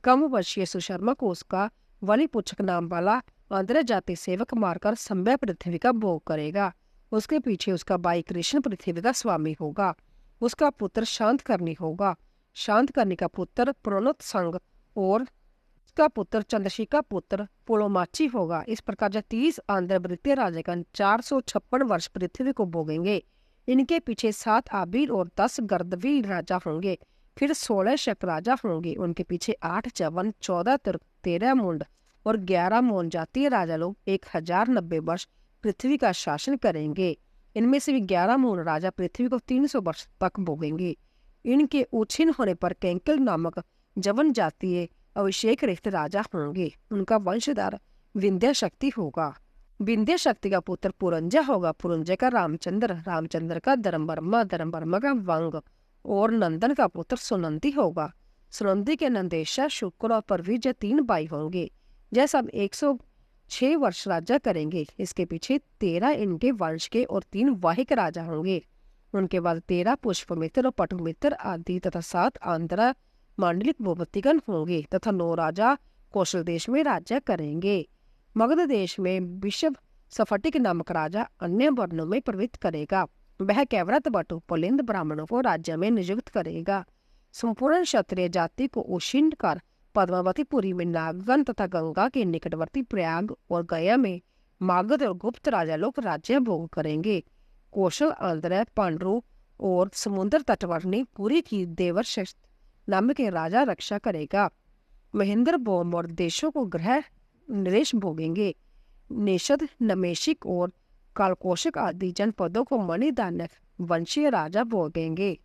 कमवंशीय सुशर्मा को उसका वलिपुच्छक नाम वाला आंध्र जाति सेवक मारकर संभ्या पृथ्वी का भोग करेगा। उसके पीछे उसका भाई कृष्ण पृथ्वी का स्वामी होगा। उसका पुत्र शांतकर्णी होगा। शांतकर्णी का पुत्र प्रणुत संग और उसका पुत्र चंद्रशिका पुत्र पुलोमाची होगा। इस प्रकार जब 30 आंध्रवृत्तीय राजागण 456 वर्ष पृथ्वी को भोगेंगे। इनके पीछे 7 आबिर और 10 गर्दवी राजा होंगे। फिर 16 शक राजा होंगे। उनके पीछे 8 च्यवन, 14 तुर्क, 13 मुंड और 11 मौन जातीय राजा लोग 1090 वर्ष पृथ्वी का शासन करेंगे। इनमें से भी 11 मौन राजा पृथ्वी को 300 वर्ष तक भोगेंगे। इनके उछिन होने पर कैंकल नामक जवन जातीय अभिषेक रहित राजा होंगे। उनका वंशधर विंध्य शक्ति होगा। विंध्य शक्ति का पुत्र पुरंजा होगा। पुरंजा का रामचंद्र का धर्मवर्मा का वंग और नंदन का पुत्र सुनंदी होगा। सुनंदी के नंदेशा, शुक्र और परवीज 3 भाई होंगे। यह सब 106 वर्ष राजा करेंगे। इसके पीछे 13 इनके वंश के और 3 वाहिक राजा होंगे। उनके बाद 13 पुष्पमित्र और पटुमित्र आदि तथा 7 आंध्र मांडलिक भूपतिगण होंगे तथा 9 राजा कौशल देश में राज्य करेंगे। मगध देश में विषभ सफटिक नामक राजा अन्य वर्णों में प्रवृत्त करेगा। वह कैवरत बटु पुलिंद ब्राह्मणों को राज्य में नियुक्त करेगा। संपूर्ण क्षत्रिय जाति को उशीर्ण कर पद्मावतीपुरी में नागगण तथा गंगा के निकटवर्ती प्रयाग और गया में मागध और गुप्त राजा लोग राज्य भोग करेंगे। कौशल, आंध्र, पांडु और समुद्र तटवर्णी पुरी की देवर्ष नामक के राजा रक्षा करेगा। महेंद्र भौम और देशों को ग्रह नरेश भोगेंगे। निषद, नमेशिक और कालकोशक आदि जनपदों को मणिदानक वंशीय राजा भोगेंगे।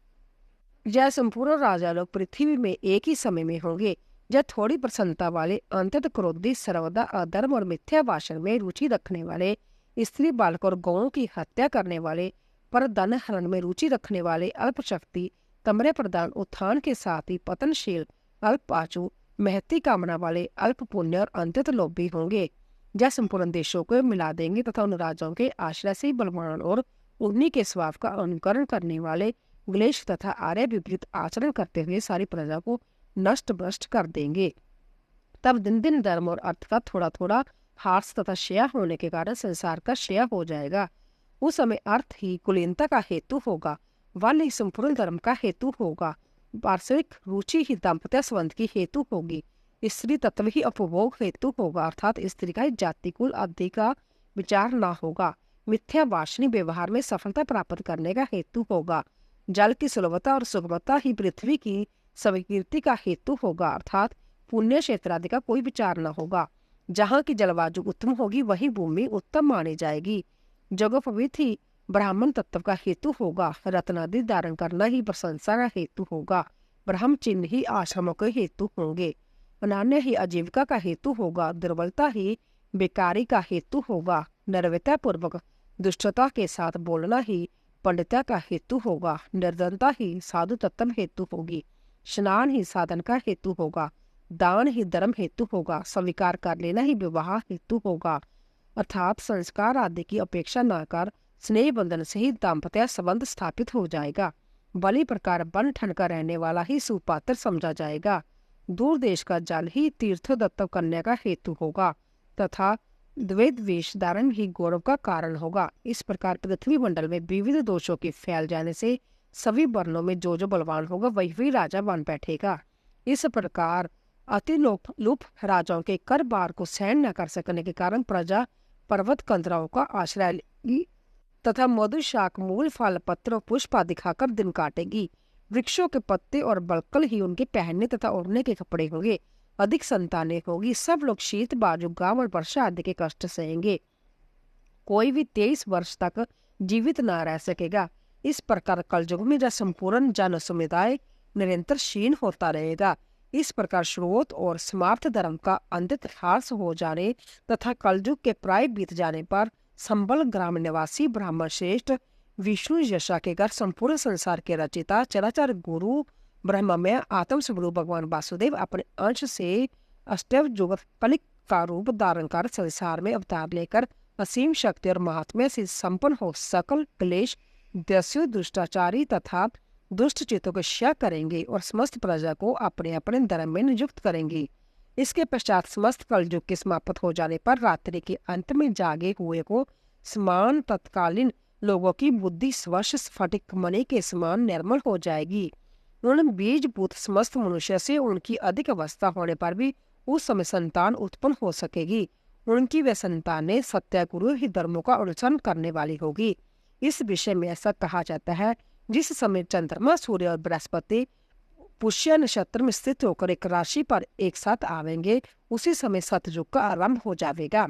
यह संपूर्ण राजा लोग पृथ्वी में एक ही समय में होंगे। या थोड़ी प्रसन्नता वाले, अंततः क्रोधी, सर्वदा अधर्म और मिथ्या भाषण में रुचि रखने वाले, स्त्री, बालक और गौओं की हत्या करने वाले, पर धन हरण में रुचि रखने वाले, अल्प शक्ति, तमरे प्रदान, उत्थान के साथ ही पतनशील, अल्प आचु, महती कामना वाले, अल्प पुण्य और अंततः लोभी होंगे। यह संपूर्ण देशों को मिला देंगे तथा उन राजाओं के आश्रय से बलवान और उन्हीं के स्वभाव का अनुकरण करने वाले, क्लेश तथा आर्य विपरीत आचरण करते हुए सारी प्रजा को नष्ट भ्रष्ट कर देंगे। तब दिन दिन धर्म और अर्थ का थोड़ा थोड़ा ह्रास तथा क्षय होने के कारण संसार का क्षय हो जाएगा। उस समय अर्थ ही कुलीनता का हेतु होगा, वल ही संपूर्ण धर्म का हेतु होगा, पार्श्विक रुचि ही दाम्पत्य संबंध की हेतु होगी, स्त्री तत्व ही उपभोग हेतु होगा, अर्थात स्त्री का जाति कुल आदि का विचार न होगा, मिथ्या वासनी व्यवहार में सफलता प्राप्त करने का हेतु होगा, जल की सुलभता और सुगमता ही पृथ्वी की स्वीकृति का हेतु होगा, अर्थात पुण्य क्षेत्र आदि का कोई विचार न होगा। जहाँ की जलवायु उत्तम होगी वही भूमि उत्तम मानी जाएगी। जगोपवीत ही ब्राह्मण तत्व का हेतु होगा, रत्नादि धारण करना ही प्रशंसा का हेतु होगा, ब्रह्म चिन्ह ही आश्रमों के हेतु होंगे, अनान्य ही आजीविका का हेतु होगा, दुर्बलता ही बेकारी का हेतु होगा, निर्वैता पूर्वक दुष्टता के साथ बोलना ही पंडिता का हेतु होगा, निर्धनता ही साधु तत्व हेतु होगी, स्नान ही साधन का हेतु होगा, दान ही धर्म हेतु होगा, स्वीकार कर लेना ही विवाह हेतु होगा, अर्थात संस्कार आदि की अपेक्षा न कर स्नेह बंधन से ही दाम्पत्य संबंध स्थापित हो जाएगा। बलि प्रकार बन ठन का रहने वाला ही सुपात्र समझा जाएगा। दूर देश का जल ही तीर्थ दत्तव कन्या का हेतु होगा तथा द्वैत वेश धारण ही गौरव का कारण होगा। इस प्रकार पृथ्वी मंडल में विविध दोषों के फैल जाने से सभी वर्णों में जो बलवान होगा वही वही राजा बन बैठेगा। इस प्रकार अति लुप राजाओं के कर बार को सहन न कर सकने के कारण प्रजा पर्वत कंदराओं का आश्रय लेगी तथा मधु, शाक, मूल, फल, पत्र और पुष्प आदि खाकर दिन काटेगी। वृक्षों के पत्ते और बलकल ही उनके पहनने तथा ओढ़ने के कपड़े होंगे। अधिक संतानें होगी। सब लोग शीत, बाजू, गांव और वर्षा आदि के कष्ट सहेंगे। कोई भी 23 वर्ष तक जीवित न रह सकेगा। इस प्रकार कलयुग में जब संपूर्ण जन समुदाय निरंतर क्षीण होता रहेगा। इस प्रकार स्रोत और समाप्त धर्म का अंतित ह्रास हो जाने तथा कलयुग के प्राय बीत जाने पर संबल ग्राम निवासी ब्राह्मण श्रेष्ठ विष्णु यशा के घर संपूर्ण संसार के रचिता चराचर गुरु ब्रह्ममय आत्म स्वरूप भगवान वासुदेव अपने अंश से अष्टव जुगत कलिक का रूप धारण कर संसार में अवतार लेकर असीम शक्ति और महात्म्य से संपन्न हो सकल क्लेश, दस्यु, दुष्टाचारी तथा दुष्ट चित्तों को क्षय करेंगे और समस्त प्रजा को अपने अपने धर्म में नियुक्त करेंगे। इसके पश्चात समस्त कलयुग के समाप्त हो जाने पर रात्रि के अंत में जागे हुए को समान तत्कालीन लोगों की बुद्धि स्वश स्फटिक मणि के समान निर्मल हो जाएगी। उन बीजभूत समस्त मनुष्य से उनकी अधिक अवस्था होने पर भी उस समय संतान उत्पन्न हो सकेगी। उनकी वे संतानें सत्य गुरु ही धर्मों का अनुसरण करने वाली होगी। इस विषय में ऐसा कहा जाता है, जिस समय चंद्रमा, सूर्य और बृहस्पति पुष्य नक्षत्र में स्थित होकर एक राशि पर एक साथ आवेंगे, उसी समय सतयुग का आरंभ हो जाएगा।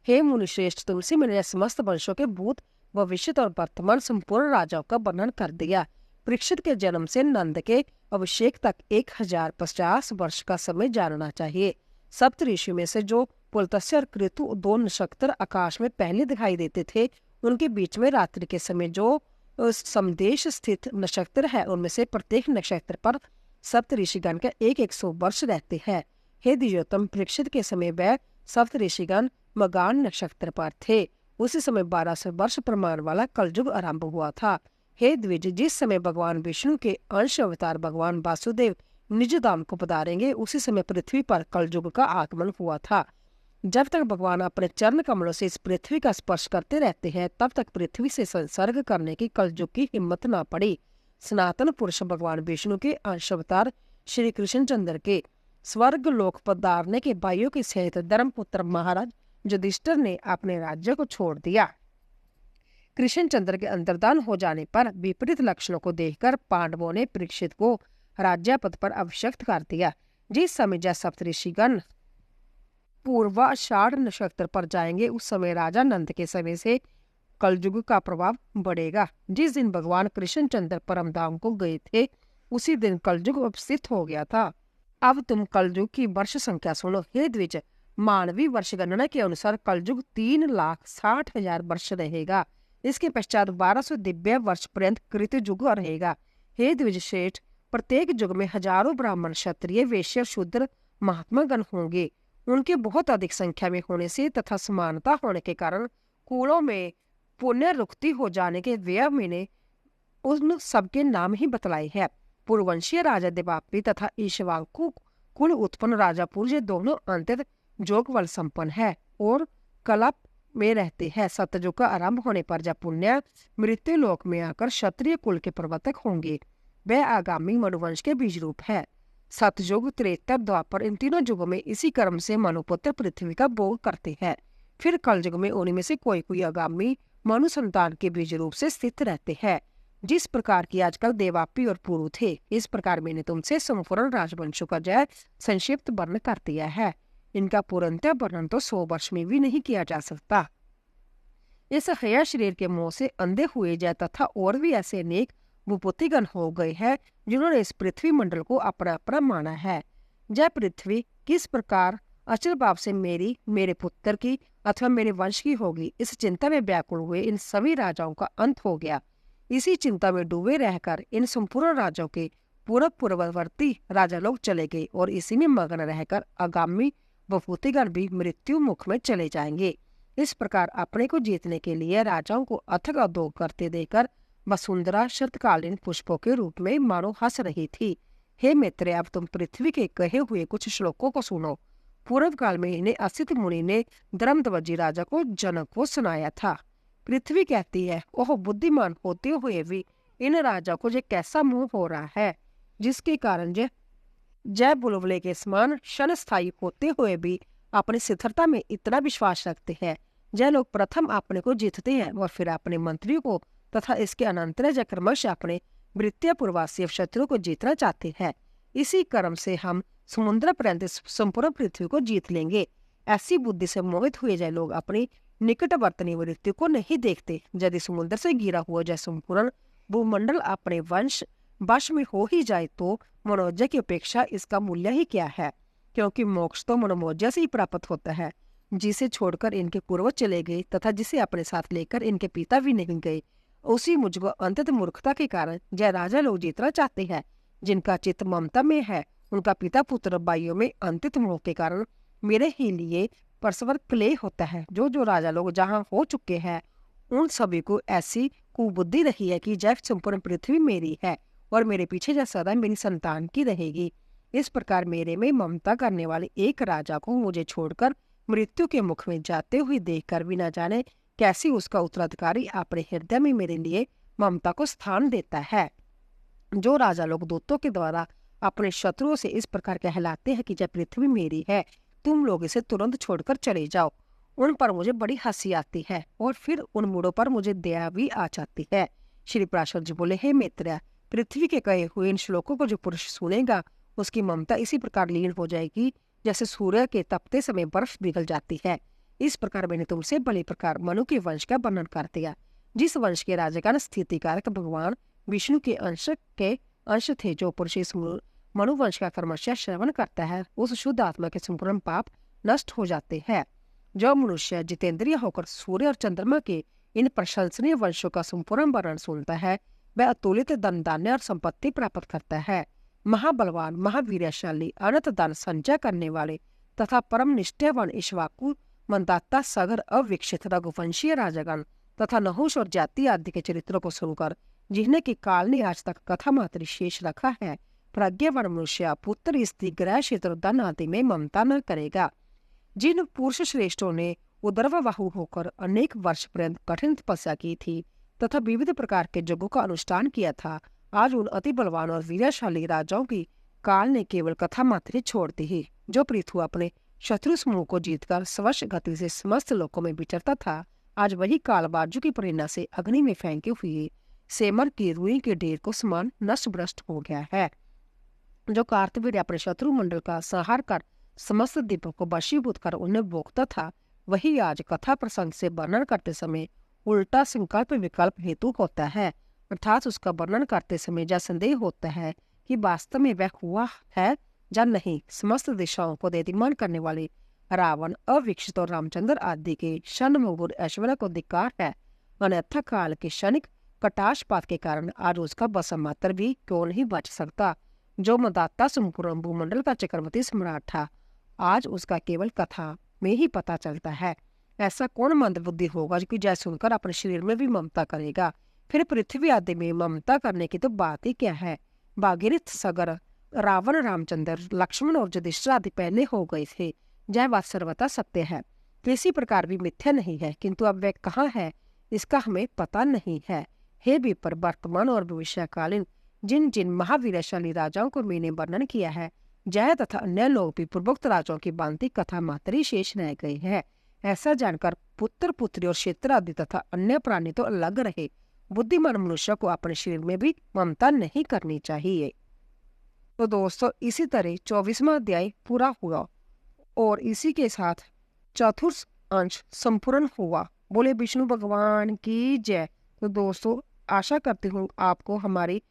हे मुनिश्रेष्ठ, तुलसी मैंने समस्त वंशों के भूत, भविष्य और वर्तमान संपूर्ण राजाओं का वर्णन कर दिया। परीक्षित के जन्म से नंद के अभिषेक तक 1050 वर्ष का समय जानना चाहिए। सप्त ऋषि में से जो पुलत्स्य और कृतु 2 नक्षत्र आकाश में पहले दिखाई देते थे, उनके बीच में रात्रि के समय जो समदेश स्थित नक्षत्र है, उनमें से प्रत्येक नक्षत्र पर सप्त ऋषिगण के 100 वर्ष रहते हैं। हे द्विजोत्तम, परीक्षित के समय वह सप्त ऋषिगण मगान नक्षत्र पर थे। उसी समय 1200 वर्ष प्रमाण वाला कलयुग आरंभ हुआ था। हे द्विज, जिस समय भगवान विष्णु के अंश अवतार भगवान वासुदेव निज धाम को पधारेंगे, उसी समय पृथ्वी पर कलयुग का आगमन हुआ था। जब तक भगवान अपने चरण कमलों से इस पृथ्वी का स्पर्श करते रहते हैं, तब तक पृथ्वी से संसर्ग करने की कलयुग की हिम्मत न पड़ी। सनातन पुरुष भगवान विष्णु के अंश अवतार श्री कृष्ण चंद्र के स्वर्ग लोक पधारने के भाइयों के सहित धर्मपुत्र महाराज युधिष्ठिर ने अपने राज्य को छोड़ दिया। कृष्ण चंद्र के अंतर्धान हो जाने पर विपरीत लक्षणों को देखकर पांडवों ने परीक्षित को राज्य पद पर अभिषिक्त कर दिया। जिस समय जय सप्तऋषिगण पूर्वाषाढ़ नक्षत्र पर जाएंगे, उस समय राजा नंद के समय से कलयुग का प्रभाव बढ़ेगा। जिस दिन भगवान कृष्ण चंद्र परम धाम को गए थे, उसी दिन कलयुग उपस्थित हो गया था। अब तुम कलयुग की वर्ष संख्या सुनो। हे द्विज, मानवीय वर्ष गणना के अनुसार कलयुग 3,60,000 वर्ष रहेगा। इसके पश्चात 1200 दिव्य वर्ष पर्यंत कृत युग रहेगा। हे द्विज श्रेष्ठ, प्रत्येक युग में हजारों ब्राह्मण, क्षत्रिय, वैश्य, शूद्र, महात्मा गण होंगे। उनके बहुत अधिक संख्या में होने से तथा समानता होने के कारण कुलों में पुण्य रुक्ति हो जाने के व्यय मैंने उन सबके नाम ही बतलाए हैं। पूर्ववंशीय राजा देवापी तथा ईश्वाकु कुल उत्पन्न राजा पूर्व दोनों अंतत जोग बल संपन्न है और कलप में रहते हैं। सत्ययुग का आरंभ होने पर जब पुण्य मृत्यु लोक में आकर क्षत्रिय कुल के प्रवर्तक होंगे, वह आगामी मनुवंश के बीज रूप है। सतयुग, त्रेता, द्वापर, इन तीनों युगों में इसी क्रम से मनुपुत्र पृथ्वी का भोग करते हैं। फिर कलयुग में उन्हीं में से कोई कोई आगामी मनु संतान के बीज रूप से स्थित रहते हैं। जिस प्रकार की आजकल देवापी और पुरु थे, इस प्रकार मैंने तुमसे संपूर्ण राजवंशों का जय संक्षिप्त वर्णन कर दिया है। इनका पूर्णतः वर्णन तो 100 वर्ष में भी नहीं किया जा सकता। इस हया शरीर के मोह से अंधे हुए जय तथा और भी ऐसे अनेक भूपतिगण हो गए हैं जिन्होंने इस पृथ्वी मंडल को अपना अपना माना है। जय पृथ्वी किस प्रकार अचल भाव से मेरी, मेरे पुत्र की अथवा मेरे वंश की होगी, इस चिंता में व्याकुल हुए इन सभी राजाओं का अंत हो गया। इसी चिंता में डूबे रहकर इन संपूर्ण राजाओं के पूर्ववर्ती राजा लोग चले गए और इसी में मग्न रहकर आगामी भूपतिगण भी मृत्यु मुख में चले जाएंगे। इस प्रकार अपने को जीतने के लिए राजाओं को अथक उद्योग करते देकर वसुंधरा शरतकालीन पुष्पों के रूप में मानो हंस रही थी। हे मित्र, अब तुम पृथ्वी के कहे हुए कुछ श्लोकों को सुनो। पूर्व काल में इन्हें असित मुनि ने धर्मध्वजी राजा को जनक को सुनाया था। पृथ्वी कहती है, ओह बुद्धिमान होते हुए भी इन राजा को ये कैसा मोह हो रहा है, जिसके कारण जय बुलबुले के समान क्षणस्थायी होते हुए भी अपनी स्थिरता में इतना विश्वास रखते हैं। जय लोग प्रथम अपने को जीतते हैं और फिर अपने मंत्रियों को तथा इसके अनंतर जय क्रमश अपने वृत्तीय पूर्वासी शत्रु को जीतना चाहते हैं। इसी क्रम से हम समुद्र पर्यंत संपूर्ण पृथ्वी को जीत लेंगे। ऐसी बुद्धि से मोहित हुए जय लोग अपनी निकटवर्तनी मृत्यु को नहीं देखते। यदि समुद्र से गिरा हुआ जय संपूर्ण भूमंडल अपने वश में हो ही जाए तो मनोज्य की अपेक्षा इसका मूल्य ही क्या है, क्योंकि मोक्ष तो मनोमोज्य से ही प्राप्त होता है, जिसे छोड़कर इनके पूर्वज चले गए तथा जिसे अपने साथ लेकर इनके पिता भी नहीं गए। उसी मुझको अंतत मूर्खता के कारण जय राजा लोग जीतना चाहते हैं। जिनका चित्त ममता में है, उनका पिता पुत्र भाइयों में अंतित मोह के कारण मेरे ही लिए परस्पर क्लेश होता है। जो राजा लोग जहाँ हो चुके हैं, उन सभी को ऐसी कुबुद्धि रही है कि जय संपूर्ण पृथ्वी मेरी है और मेरे पीछे जय सदा मेरी संतान की रहेगी। इस प्रकार मेरे में ममता करने वाले एक राजा को मुझे छोड़कर मृत्यु के मुख में जाते हुए देखकर भी न जाने कैसी उसका उत्तराधिकारी अपने हृदय में मेरे लिए ममता को स्थान देता है। जो राजा लोग दूतों के द्वारा अपने शत्रुओं से इस प्रकार कहलाते हैं कि जब पृथ्वी मेरी है, तुम लोग इसे तुरंत छोड़कर चले जाओ, उन पर मुझे बड़ी हंसी आती है और फिर उन मूढ़ों पर मुझे दया भी आ जाती है। श्री पराशर जी बोले, हे मित्र, पृथ्वी के कहे हुए इन श्लोकों को जो पुरुष सुनेगा, उसकी ममता इसी प्रकार लीन हो जाएगी जैसे सूर्य के तपते समय बर्फ पिघल जाती है। इस प्रकार मैंने तुमसे भली प्रकार मनु के वंश का वर्णन कर दिया। जिस वंश के राजगण स्थितिकारक भगवान विष्णु के अंश थे, जो पुरुष इस मनु वंश का क्रमशः श्रवण करता है, उस शुद्ध आत्मा के संपूर्ण पाप नष्ट हो जाते हैं। जो मनुष्य जितेंद्रिय होकर सूर्य और चंद्रमा के इन प्रशंसनीय वंशों का संपूर्ण वर्णन सुनता है, वह अतुलित धन धान्य और संपत्ति प्राप्त करता है। महाबलवान, महावीरशाली, अनंत धन संचय करने वाले तथा परम निष्ठावान इक्ष्वाकु, मंदाता, सगर, अविकसित रघुवंशीय राजगण तथा नहुष और जाति आदि के चरित्रों को सुनकर, जिन्हें कि काल ने आज तक कथा मात्र शेष रखा है, प्रज्ञावान मनुष्य पुत्र, स्त्री, ग्रह, क्षेत्र, धन आदि में ममता न करेगा। जिन पुरुष श्रेष्ठों ने उदरवाहु होकर अनेक वर्ष पर्यंत कठिन तपस्या की थी तथा विविध प्रकार के यज्ञों का अनुष्ठान किया था, आज उन अति बलवान और वीरशाली राजाओं की काल ने केवल कथा मात्र छोड़ दी ही। जो पृथु अपने शत्रु समूह को जीतकर स्वश गति से समस्त लोकों में विचरता था, आज वही काल बाजू की प्रेरणा से अग्नि में फेंके हुए सेमर की रुई के ढेर को समान नष्ट भ्रष्ट हो गया है। जो कार्तवीर्य अपने शत्रु मंडल का संहार कर समस्त दीपों को वशीभूत कर उन्हें भोगता था, वही आज कथा प्रसंग से वर्णन करते समय उल्टा संकल्प विकल्प हेतु होता है, अर्थात उसका वर्णन करते समय यह संदेह होता है कि वास्तव में वह हुआ है या नहीं। समस्त दिशाओं को देदीप्यमान करने वाले रावण, अविकसित और रामचंद्र आदि के षण्मुख ऐश्वर्य को धिक्कार है। अन्यथा काल के क्षणिक कटाक्षपात के कारण आज उसका बस मात्र भी क्यों नहीं बच सकता। जो मदाता संपूर्ण भूमंडल का चक्रवर्ती सम्राट था, आज उसका केवल कथा में ही पता चलता है। ऐसा कौन मंदबुद्धि होगा जो कि जय सुनकर अपने शरीर में भी ममता करेगा। फिर पृथ्वी आदि में ममता करने की तो बात ही क्या है। भागीरथ, सगर, रावण, रामचंद्र, लक्ष्मण और युधिष्ठिर आदि पहले हो गए थे। जय बात सर्वथा सत्य है, किसी प्रकार भी मिथ्या नहीं है, किंतु अब वह कहाँ है इसका हमें पता नहीं है। हे विप्र, वर्तमान और भविष्यकालीन जिन जिन महावीरशाली राजाओं को मैंने वर्णन किया है, जय तथा अन्य लोग भी पूर्वोक्त राजाओं की भांति कथा मात्र ही शेष रह गए हैं। ऐसा जानकर पुत्र, पुत्री और क्षेत्र आदि तथा अन्य प्राणी तो अलग रहे, बुद्धिमान मनुष्य को अपने शरीर में भी ममता नहीं करनी चाहिए। तो दोस्तों, इसी तरह 24वां अध्याय पूरा हुआ और इसी के साथ चतुर्थ अंश संपूर्ण हुआ। बोले विष्णु भगवान की जय। तो दोस्तों, आशा करती हूँ आपको हमारी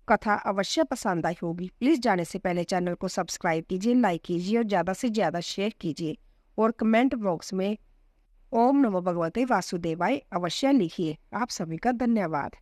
कथा अवश्य पसंद आई होगी। प्लीज जाने से पहले चैनल को सब्सक्राइब कीजिए, लाइक कीजिए और ज्यादा से ज्यादा शेयर कीजिए और कमेंट बॉक्स में ओम नमो भगवते वासुदेवाय अवश्य लिखिए। आप सभी का धन्यवाद।